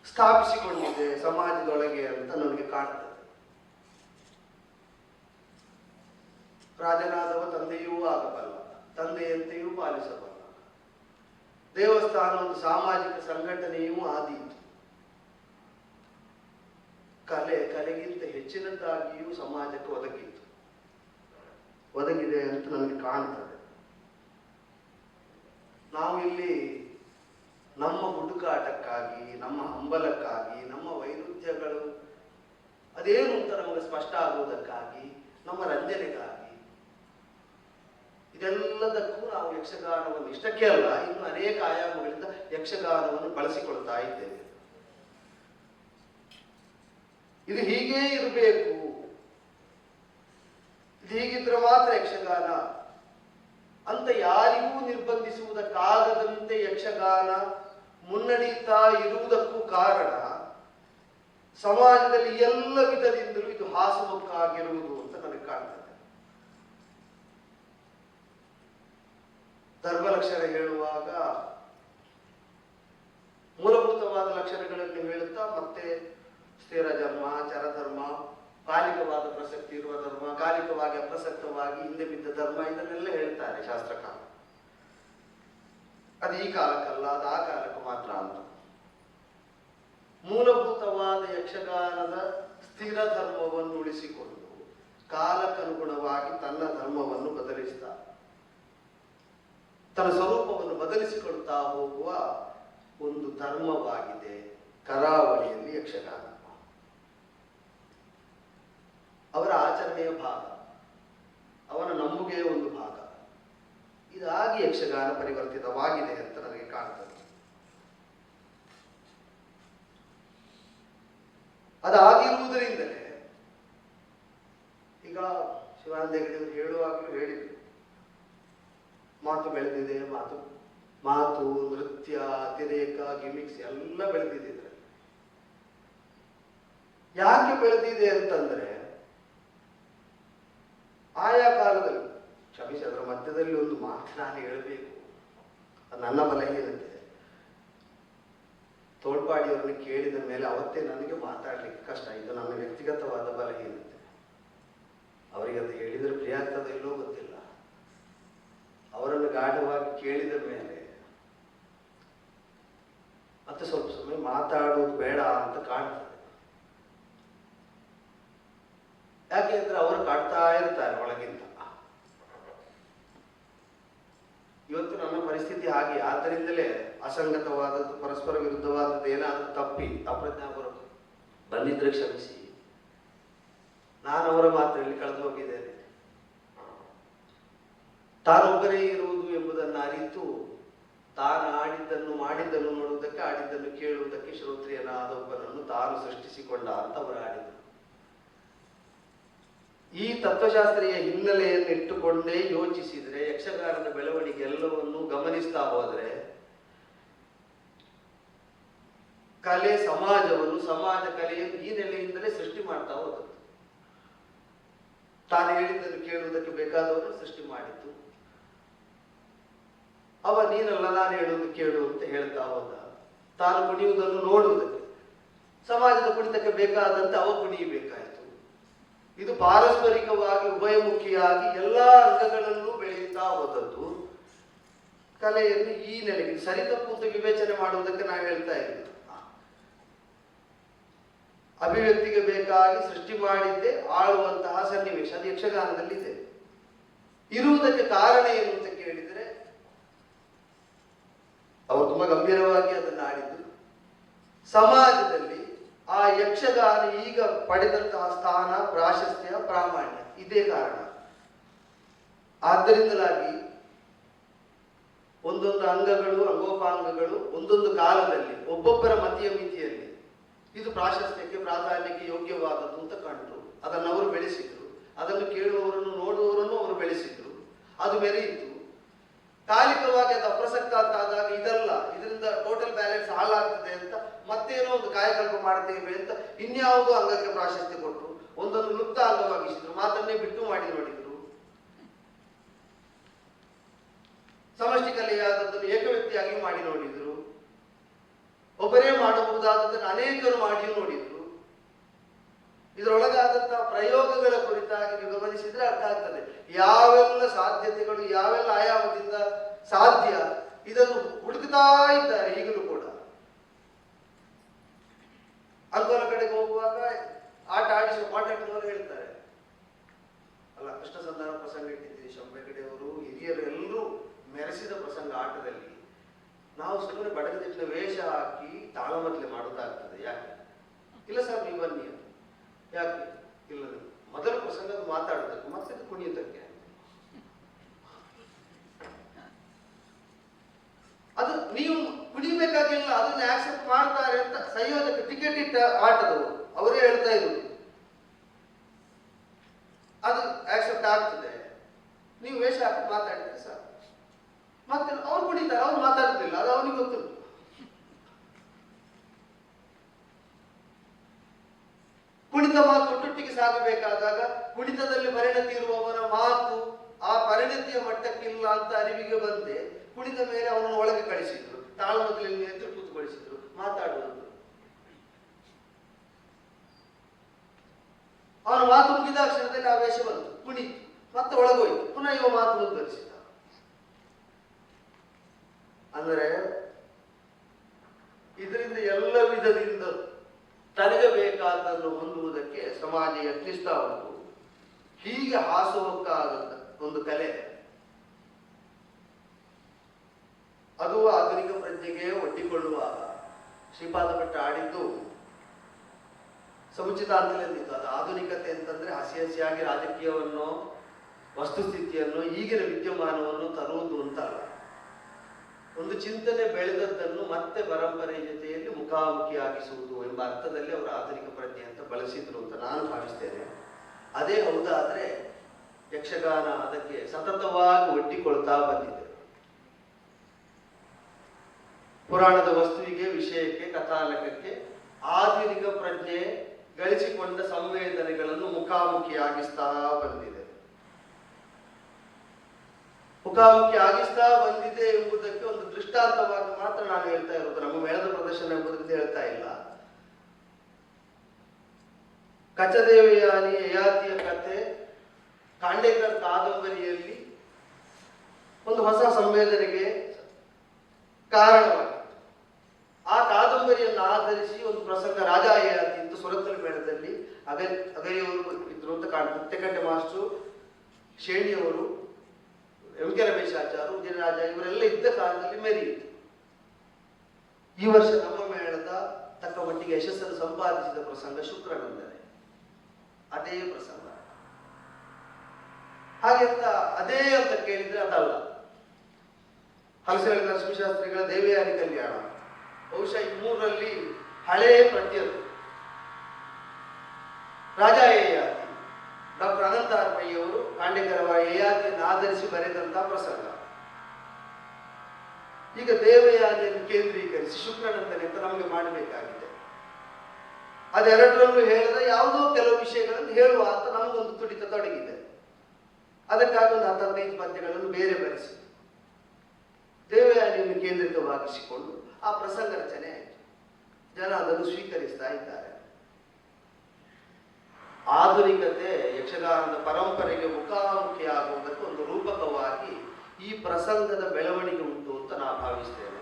ಸ್ಥಾಪಿಸಿಕೊಂಡಿದೆ ಸಮಾಜದೊಳಗೆ ಅಂತ ನನಗೆ ಕಾಣ್ತದೆ. ರಾಜನಾದವ ತಂದೆಯೂ ಆಗಬಲ್ಲ, ತಂದೆಯಂತೆಯೂ ಪಾಲಿಸಬಲ್ಲ. ದೇವಸ್ಥಾನ ಒಂದು ಸಾಮಾಜಿಕ ಸಂಘಟನೆಯೂ ಆದೀತು. ಕಲೆಗಿಂತ ಹೆಚ್ಚಿನದ್ದಾಗಿಯೂ ಸಮಾಜಕ್ಕೆ ಒದಗಿದೆ ಅಂತ ನನಗೆ ಕಾಣ್ತದೆ. ನಾವು ಇಲ್ಲಿ ನಮ್ಮ ಹುಡುಕಾಟಕ್ಕಾಗಿ, ನಮ್ಮ ಹಂಬಲಕ್ಕಾಗಿ, ನಮ್ಮ ವೈರುಧ್ಯಗಳು ಅದೇನು ಅಂತ ನಮಗೆ ಸ್ಪಷ್ಟ ಆಗುವುದಕ್ಕಾಗಿ, ನಮ್ಮ ರಂಜನೆಗಾಗಿ, ಇದೆಲ್ಲದಕ್ಕೂ ನಾವು ಯಕ್ಷಗಾನವನ್ನು, ಇಷ್ಟಕ್ಕೆ ಅಲ್ಲ ಇನ್ನು ಅನೇಕ ಆಯಾಮಗಳಿಂದ ಯಕ್ಷಗಾನವನ್ನು ಬಳಸಿಕೊಳ್ತಾ ಇದ್ದೇವೆ. ಇದು ಹೀಗೇ ಇರಬೇಕು, ಇದು ಹೀಗಿದ್ರೆ ಮಾತ್ರ ಯಕ್ಷಗಾನ ಅಂತ ಯಾರಿಗೂ ನಿರ್ಬಂಧಿಸುವುದಕ್ಕಾಗದಂತೆ ಯಕ್ಷಗಾನ ಮುನ್ನಡೀತಾ ಇರುವುದಕ್ಕೂ ಕಾರಣ ಸಮಾಜದಲ್ಲಿ ಎಲ್ಲ ವಿಧದಿಂದಲೂ ಇದು ಹಾಸುಮುಖಾಗಿರುವುದು ಅಂತ ನನಗೆ ಕಾಣ್ತದೆ. ಧರ್ಮಲಕ್ಷಣ ಹೇಳುವಾಗ ಮೂಲಭೂತವಾದ ಲಕ್ಷಣಗಳನ್ನು ಹೇಳುತ್ತಾ ಮತ್ತೆ ಸ್ಥಿರ ಧರ್ಮ, ಚರಧರ್ಮ, ಕಾಲಿಕವಾದ ಪ್ರಸಕ್ತಿ ಇರುವ ಧರ್ಮ, ಕಾಲಿಕವಾಗಿ ಅಪ್ರಸಕ್ತವಾಗಿ ಹಿಂದೆ ಬಿದ್ದ ಧರ್ಮ, ಇದನ್ನೆಲ್ಲ ಹೇಳ್ತಾರೆ ಶಾಸ್ತ್ರಕಾರ. ಅದು ಈ ಕಾಲಕ್ಕಲ್ಲ, ಅದು ಆ ಕಾಲಕ್ಕೆ ಮಾತ್ರ ಅಂತ. ಮೂಲಭೂತವಾದ ಯಕ್ಷಗಾನದ ಸ್ಥಿರ ಧರ್ಮವನ್ನು ಉಳಿಸಿಕೊಂಡು ಕಾಲಕ್ಕನುಗುಣವಾಗಿ ತನ್ನ ಧರ್ಮವನ್ನು ಬದಲಿಸ್ತಾ, ತನ್ನ ಸ್ವರೂಪವನ್ನು ಬದಲಿಸಿಕೊಳ್ತಾ ಹೋಗುವ ಒಂದು ಧರ್ಮವಾಗಿದೆ ಕರಾವಳಿಯಲ್ಲಿ ಯಕ್ಷಗಾನ. ಅವರ ಆಚರಣೆಯ ಭಾಗ, ಅವನ ನಂಬುಗೆಯ ಒಂದು ಭಾಗ. ಇದಾಗಿ ಯಕ್ಷಗಾನ ಪರಿವರ್ತಿತವಾಗಿದೆ ಅಂತ ನನಗೆ ಕಾಣ್ತದೆ. ಅದಾಗಿರುವುದರಿಂದಲೇ ಈಗ ಶಿವಾನಂದ ಹೆಗಡೆಯವರು ಹೇಳುವಾಗಲೂ ಹೇಳಿದರು, ಮಾತು ಬೆಳೆದಿದೆ, ಮಾತು ನೃತ್ಯ, ಅತಿರೇಕ, ಗಿಮಿಕ್ಸ್ ಎಲ್ಲ ಬೆಳೆದಿದೆ. ಇದರಲ್ಲಿ ಯಾಕೆ ಬೆಳೆದಿದೆ ಅಂತಂದ್ರೆ, ಆಯಾ ಕಾಲದಲ್ಲಿ, ಕ್ಷಮಿಸಿ ಅದರ ಮಧ್ಯದಲ್ಲಿ ಒಂದು ಮಾತು ನಾನು ಹೇಳಬೇಕು, ಅದು ನನ್ನ ಬಲಹೀನತೆ. ತೋಳ್ಪಾಡಿಯವರನ್ನು ಕೇಳಿದ ಮೇಲೆ ಅವತ್ತೇ ನನಗೆ ಮಾತಾಡ್ಲಿಕ್ಕೆ ಕಷ್ಟ. ಇದು ನನ್ನ ವ್ಯಕ್ತಿಗತವಾದ ಬಲಹೀನತೆ. ಅವರಿಗೆ ಅದು ಹೇಳಿದರೆ ಪ್ರಿಯ ಆಗ್ತದೆ ಇಲ್ಲೋ ಗೊತ್ತಿಲ್ಲ. ಅವರನ್ನು ಗಾಢವಾಗಿ ಕೇಳಿದ ಮೇಲೆ ಮತ್ತೆ ಸ್ವಲ್ಪ ಸಮಯ ಮಾತಾಡುವುದು ಬೇಡ ಅಂತ ಕಾಣ್ತದೆ. ಯಾಕೆಂದ್ರೆ ಅವರು ಕಾಡ್ತಾ ಇರ್ತಾರೆ ಒಳಗಿಂದ. ಇವತ್ತು ನನ್ನ ಪರಿಸ್ಥಿತಿ ಹಾಗೆ. ಆದ್ದರಿಂದಲೇ ಅಸಂಗತವಾದದ್ದು, ಪರಸ್ಪರ ವಿರುದ್ಧವಾದದ್ದು ಏನಾದರೂ ತಪ್ಪಿ ಅಪ್ರಜ್ಞಾಪೂರ್ವಕ ಬಂದಿದ್ರೆ ಕ್ಷಮಿಸಿ. ನಾನು ಅವರ ಮಾತಿನಲ್ಲಿ ಕಳೆದು ಹೋಗಿದ್ದೇನೆ. ತಾನೊಬ್ಬರೇ ಇರುವುದು ಎಂಬುದನ್ನು ಅರಿತು ತಾನು ಆಡಿದ್ದನ್ನು ಮಾಡಿದ್ದನ್ನು ನೋಡುವುದಕ್ಕೆ, ಆಡಿದ್ದನ್ನು ಕೇಳುವುದಕ್ಕೆ ಶ್ರೋತ್ರಿಯನಾದ ಒಬ್ಬನನ್ನು ತಾನು ಸೃಷ್ಟಿಸಿಕೊಂಡ ಅಂತ ಅವರು ಆಡಿದರು. ಈ ತತ್ವಶಾಸ್ತ್ರೀಯ ಹಿನ್ನೆಲೆಯನ್ನು ಇಟ್ಟುಕೊಂಡೇ ಯೋಚಿಸಿದರೆ, ಯಕ್ಷಗಾನದ ಬೆಳವಣಿಗೆ ಎಲ್ಲವನ್ನೂ ಗಮನಿಸ್ತಾ ಹೋದರೆ, ಕಲೆ ಸಮಾಜವನ್ನು, ಸಮಾಜ ಕಲೆಯನ್ನು ಈ ನೆಲೆಯಿಂದಲೇ ಸೃಷ್ಟಿ ಮಾಡ್ತಾ ಹೋದದ್ದು. ತಾನು ಹೇಳಿದ್ದನ್ನು ಕೇಳುವುದಕ್ಕೆ ಬೇಕಾದವರು ಸೃಷ್ಟಿ ಮಾಡಿದ್ದು. ಅವ ನೀನಲ್ಲ ನಾನು ಹೇಳುವುದು ಕೇಳು ಅಂತ ಹೇಳ್ತಾ ಹೋದ. ತಾನು ಕುಣಿಯುವುದನ್ನು ನೋಡುವುದಕ್ಕೆ, ಸಮಾಜದ ಕುಣಿತಕ್ಕೆ ಬೇಕಾದಂತೆ ಅವ ಕುಣಿಯಬೇಕಾಯಿತು. ಇದು ಪಾರಸ್ಪರಿಕವಾಗಿ ಉಭಯಮುಖಿಯಾಗಿ ಎಲ್ಲಾ ಅಂಗಗಳಲ್ಲೂ ಬೆಳೆಯುತ್ತಾ ಹೋದದ್ದು. ಕಲೆಯನ್ನು ಈ ನೆಲೆಗೆ ಸರಿತಪ್ಪು ಅಂತ ವಿವೇಚನೆ ಮಾಡುವುದಕ್ಕೆ ನಾವು ಹೇಳ್ತಾ ಇಲ್ಲ. ಅಭಿವ್ಯಕ್ತಿಗೆ ಬೇಕಾಗಿ ಸೃಷ್ಟಿ ಮಾಡಿದ್ದೆ ಆಳುವಂತಹ ಸನ್ನಿವೇಶ ಅದು ಯಕ್ಷಗಾನದಲ್ಲಿದೆ. ಇರುವುದಕ್ಕೆ ಕಾರಣ ಏನು ಅಂತ ಕೇಳಿದರೆ, ಅವರು ತುಂಬಾ ಗಂಭೀರವಾಗಿ ಅದನ್ನು ಆಡಿದ್ದು. ಸಮಾಜದಲ್ಲಿ ಆ ಯಕ್ಷಗಾನ ಈಗ ಪಡೆದಂತಹ ಸ್ಥಾನ, ಪ್ರಾಶಸ್ತ್ಯ, ಪ್ರಾಮಾಣ್ಯ ಇದೇ ಕಾರಣ. ಆದ್ದರಿಂದಲಾಗಿ ಒಂದೊಂದು ಅಂಗಗಳು, ಅಂಗೋಪಾಂಗಗಳು ಒಂದೊಂದು ಕಾಲದಲ್ಲಿ ಒಬ್ಬೊಬ್ಬರ ಮತಿಯ ಮಿತಿಯಲ್ಲಿ ಇದು ಪ್ರಾಶಸ್ತ್ಯಕ್ಕೆ, ಪ್ರಾಧಾನ್ಯಕ್ಕೆ ಯೋಗ್ಯವಾದದ್ದು ಅಂತ ಕಂಡು ಅದನ್ನು ಅವರು ಬೆಳೆಸಿದ್ರು. ಅದನ್ನು ಕೇಳುವವರನ್ನು, ನೋಡುವವರನ್ನು ಅವರು ಬೆಳೆಸಿದ್ರು. ಅದು ಮೆರೆಯಿತು. ಕಾಲಿಕವಾಗಿ ಅದು ಅಪ್ರಸಕ್ತ ಅಂತಾದಾಗ ಇದಲ್ಲ, ಇದರಿಂದ ಟೋಟಲ್ ಬ್ಯಾಲೆನ್ಸ್ ಹಾಳಾಗ್ತದೆ ಅಂತ ಮತ್ತೇನೋ ಒಂದು ಕಾಯಕಲ್ಪ ಮಾಡ್ತೇವೆ ಅಂತ ಇನ್ಯಾವುದೋ ಅಂಗಕ್ಕೆ ಪ್ರಾಶಸ್ತ್ಯ ಕೊಟ್ಟರು. ಒಂದೊಂದು ಲುಪ್ತ ಅಂಗವಾಗಿಸಿದ್ರು. ಮಾತನ್ನೇ ಬಿಟ್ಟು ಮಾಡಿ ನೋಡಿದ್ರು. ಸಮಷ್ಟಿ ಕಲೆಯಾದದ್ದನ್ನು ಏಕವ್ಯಕ್ತಿಯಾಗಿ ಮಾಡಿ ನೋಡಿದ್ರು. ಒಬ್ಬರೇ ಮಾಡಬಹುದಾದದನ್ನು ಅನೇಕರು ಮಾಡಿಯೂ ನೋಡಿದ್ರು. ಇದರೊಳಗಾದಂತಹ ಪ್ರಯೋಗಗಳ ಕುರಿತಾಗಿ ನೀವು ಗಮನಿಸಿದ್ರೆ ಅರ್ಥ ಆಗ್ತದೆ ಯಾವೆಲ್ಲ ಸಾಧ್ಯತೆಗಳು, ಯಾವೆಲ್ಲ ಆಯಾಮದಿಂದ ಸಾಧ್ಯ, ಇದನ್ನು ಹುಡುಕ್ತಾ ಇದ್ದಾರೆ ಈಗಲೂ ಕೂಡ. ಅಂಕೋಲ ಕಡೆಗೆ ಹೋಗುವಾಗ ಆಟ ಆಡಿಸುವ ಮಾತಾಡಿದವರು ಹೇಳ್ತಾರೆ, ಅಲ್ಲ ಕೃಷ್ಣ ಸಂಧಾನ ಪ್ರಸಂಗ ಇಟ್ಟಿದ್ದೀರಿ, ಶಂಬೆಗಡೆಯವರು ಹಿರಿಯರು ಎಲ್ಲರೂ ಮೆರೆಸಿದ ಪ್ರಸಂಗ ಆಟದಲ್ಲಿ. ನಾವು ಸುಮ್ಮನೆ ಬಡಗದಿಟ್ಟಿನ ವೇಷ ಹಾಕಿ ತಾಳಮದ್ಲೆ ಮಾಡೋದಾಗ್ತದೆ. ಯಾಕೆ? ಇಲ್ಲ ಸರ್ ನೀವು ಬನ್ನಿ. ಯಾಕೆ? ಇಲ್ಲ ಮೊದಲು ಪ್ರಸಂಗದ ಮಾತಾಡೋದಕ್ಕೆ, ಮತ್ತೆ ಕುಣಿಯೋದಕ್ಕೆ. ಅದು ನೀವು ಕುಣಿಬೇಕಾಗಿಲ್ಲ, ಅದನ್ನ ಆಕ್ಸೆಪ್ಟ್ ಮಾಡ್ತಾರೆ ಅಂತ ಸಂಯೋಜಕ ಟಿಕೆಟ್ ಇಟ್ಟ ಆಟದವರು ಅವರೇ ಹೇಳ್ತಾ ಇರುವುದು. ಅದು ಆಕ್ಸೆಪ್ಟ್ ಆಗ್ತದೆ, ನೀವು ವೇಷ ಹಾಕಿ ಮಾತಾಡಿದ್ರೆ ಸರ್. ಮತ್ತೆ ಅವ್ರು ಕುಣಿತಾರೆ, ಅವ್ರು ಮಾತಾಡುದಿಲ್ಲ, ಅದು ಅವನಿಗೆ ಗೊತ್ತುಂಟು. ಕುಣಿತ ಮಾತು ಒಟ್ಟೊಟ್ಟಿಗೆ ಸಾಗಬೇಕಾದಾಗ ಕುಣಿತದಲ್ಲಿ ಪರಿಣತಿ ಇರುವವನ ಮಾತು ಆ ಪರಿಣತಿಯ ಮಟ್ಟಕ್ಕಿಲ್ಲ ಅಂತ ಅರಿವಿಗೆ ಬಂದೆ ಕುಣಿತ ಮೇಲೆ ಅವನನ್ನು ಒಳಗೆ ಕಳಿಸಿದ್ರು. ತಾಳಮದ್ದಲೆಯಲ್ಲಿ ಎದುರು ಕೂತ್ಕೊಳಿಸಿದ್ರು, ಮಾತಾಡುವುದು. ಅವನ ಮಾತು ಮುಗಿದ ಕ್ಷಣದಲ್ಲಿ ಆವೇಶ ಬಂತು, ಕುಣಿತು, ಮತ್ತೆ ಒಳಗೋಯ್ತು, ಪುನಃ ಇವ ಮಾತು ಮುಂದುವರಿಸಿದ. ಅಂದರೆ ಇದರಿಂದ ಎಲ್ಲ ವಿಧದಿಂದ ತನಗೆ ಬೇಕಾದನ್ನು ಹೊಂದುವುದಕ್ಕೆ ಸಮಾಜ ಯತ್ನಿಸ್ತಾ ಉಂಟು. ಹೀಗೆ ಹಾಸುಹೊಕ್ಕಾದ ಒಂದು ಕಲೆ ಅದು ಆಧುನಿಕ ಪ್ರಜ್ಞೆಗೆ ಒಡ್ಡಿಕೊಳ್ಳುವಾಗ ಶ್ರೀಪಾದ ಭಟ್ಟ ಆಡಿದ್ದು ಸಮುಚಿತ ಅಂತಲೇ ಅಂದಿತ್ತು. ಅದು ಆಧುನಿಕತೆ ಅಂತಂದ್ರೆ ಹಸಿ ಹಸಿಯಾಗಿ ರಾಜಕೀಯವನ್ನು, ವಸ್ತುಸ್ಥಿತಿಯನ್ನು, ಈಗಿನ ವಿದ್ಯಮಾನವನ್ನು ತರುವುದು ಅಂತಲ್ಲ. ಒಂದು ಚಿಂತನೆ ಬೆಳೆದದ್ದನ್ನು ಮತ್ತೆ ಪರಂಪರೆ ಜೊತೆಯಲ್ಲಿ ಮುಖಾಮುಖಿಯಾಗಿಸುವುದು ಎಂಬ ಅರ್ಥದಲ್ಲಿ ಅವರು ಆಧುನಿಕ ಪ್ರಜ್ಞೆ ಅಂತ ಬಳಸಿದ್ರು ಅಂತ ನಾನು ಭಾವಿಸ್ತೇನೆ. ಅದೇ ಹೌದಾದ್ರೆ ಯಕ್ಷಗಾನ ಅದಕ್ಕೆ ಸತತವಾಗಿ ಒಡ್ಡಿಕೊಳ್ತಾ ಬಂದಿದೆ. ಪುರಾಣದ ವಸ್ತುವಿಗೆ, ವಿಷಯಕ್ಕೆ, ಕಥಾನಕಕ್ಕೆ ಆಧುನಿಕ ಪ್ರಜ್ಞೆ ಗಳಿಸಿಕೊಂಡ ಸಂವೇದನೆಗಳನ್ನು ಮುಖಾಮುಖಿಯಾಗಿಸ್ತಾ ಬಂದಿದೆ. ಮುಖಾಮುಖಿ ಆಗಿಸ್ತಾ ಬಂದಿದೆ ಎಂಬುದಕ್ಕೆ ಒಂದು ದೃಷ್ಟಾಂತವಾಗಿ ಮಾತ್ರ ನಾನು ಹೇಳ್ತಾ ಇರೋದು. ನಮ್ಮ ಮೇಳದ ಪ್ರದರ್ಶನ ಎಂಬುದಕ್ಕೆ ಹೇಳ್ತಾ ಇಲ್ಲ. ಕಚದೇವಯಾನಿ ಯಯಾತಿಯ ಕಥೆ ಖಾಂಡೇಕರ್ ಕಾದಂಬರಿಯಲ್ಲಿ ಒಂದು ಹೊಸ ಸಂವೇದನೆಗೆ ಕಾರಣವಾಗಿದೆ. ಆ ಕಾದಂಬರಿಯನ್ನು ಆಧರಿಸಿ ಒಂದು ಪ್ರಸಂಗ ರಾಜ ಯಯಾತಿ ಅಂತ ಸುರತ್ಕಲ್ ಮೇಳದಲ್ಲಿ ಅಗರಿಯವರು ಇದ್ರು ಅಂತ ಕಾಣ್ತದೆ. ತೆಕಂಡೆ ಮಾಸ್ಟ್ರು, ಶೇಣಿಯವರು, ಎಂ ಕೆ ರಮೇಶಾಚಾರ್ಯ, ಉದಯರಾಜ ಇವರೆಲ್ಲ ಇದ್ದ ಕಾಲದಲ್ಲಿ ಮೆರೆಯಿತು. ಈ ವರ್ಷ ನಮ್ಮ ಮೇಳದ ತಕ್ಕ ಮಟ್ಟಿಗೆ ಯಶಸ್ಸನ್ನು ಸಂಪಾದಿಸಿದ ಪ್ರಸಂಗ ಶುಕ್ರನಂದನೆ. ಅದೇ ಪ್ರಸಂಗ. ಹಾಗೆ ಅಂತ ಅದೇ ಅಂತ ಕೇಳಿದ್ರೆ ಅದಲ್ಲ. ಹಲಸೆ ನರಸಿಂಹಶಾಸ್ತ್ರಿಗಳ ದೇವಯಾನಿ ಕಲ್ಯಾಣ ಬಹುಶಃ ಈ ಮೂರರಲ್ಲಿ ಹಳೆಯ ಪ್ರತಿಯದು. ರಾಜ ಯಯಾತಿ ಡಾಕ್ಟರ್ ಅನಂತ ಹರಮಯ್ಯವರು ಖಾಂಡೇಕರ ಯಯಾತಿಯನ್ನು ಆಧರಿಸಿ ಬರೆದಂತಹ ಪ್ರಸಂಗ. ಈಗ ದೇವಯಾನಿಯನ್ನು ಕೇಂದ್ರೀಕರಿಸಿ ಶುಕ್ರನಂದನೆ ಅಂತ ನಮಗೆ ಮಾಡಬೇಕಾಗಿದೆ. ಅದೆರಡರಲ್ಲೂ ಹೇಳಿದ ಯಾವುದೋ ಕೆಲವು ವಿಷಯಗಳನ್ನು ಹೇಳುವ ಅಂತ ನಮಗೊಂದು ತುಡಿತ ತೊಡಗಿದೆ. ಅದಕ್ಕಾಗಿ ಒಂದು 10-15 ಪದ್ಯಗಳನ್ನು ಬೇರೆ ಬರೆಸಿ ದೇವಯಾನಿಯನ್ನು ಕೇಂದ್ರಿತವಾಗಿಸಿಕೊಂಡು ಆ ಪ್ರಸಂಗ ರಚನೆ ಆಯಿತು. ಜನ ಅದನ್ನು ಸ್ವೀಕರಿಸ್ತಾ ಇದ್ದಾರೆ. ಆಧುನಿಕತೆ ಯಕ್ಷಗಾನದ ಪರಂಪರೆಗೆ ಮುಖಾಮುಖಿ ಆಗುವುದಕ್ಕೆ ಒಂದು ರೂಪಕವಾಗಿ ಈ ಪ್ರಸಂಗದ ಬೆಳವಣಿಗೆ ಉಂಟು ಅಂತ ನಾನು ಭಾವಿಸ್ತೇನೆ.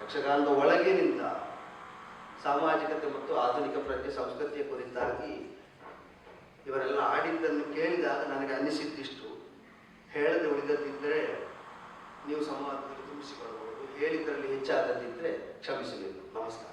ಯಕ್ಷಗಾನದ ಒಳಗಿನಿಂದ ಸಾಮಾಜಿಕತೆ ಮತ್ತು ಆಧುನಿಕ ಪ್ರಜ್ಞೆ ಸಂಸ್ಕೃತಿಯ ಕುರಿತಾಗಿ ಇವರೆಲ್ಲ ಆಡಿದ್ದನ್ನು ಕೇಳಿದಾಗ ನನಗೆ ಅನ್ನಿಸಿದ್ದಿಷ್ಟು. ಹೇಳದೆ ಉಳಿದದ್ದಿದ್ದರೆ ನೀವು ಸಂವಾದದಲ್ಲಿ ತುಂಬಿಸಿಕೊಳ್ಳಬಹುದು. ಹೇಳಿದ್ರಲ್ಲಿ ಹೆಚ್ಚಾದದ್ದಿದ್ದರೆ ಕ್ಷಮಿಸಬೇಕು. ನಮಸ್ಕಾರ.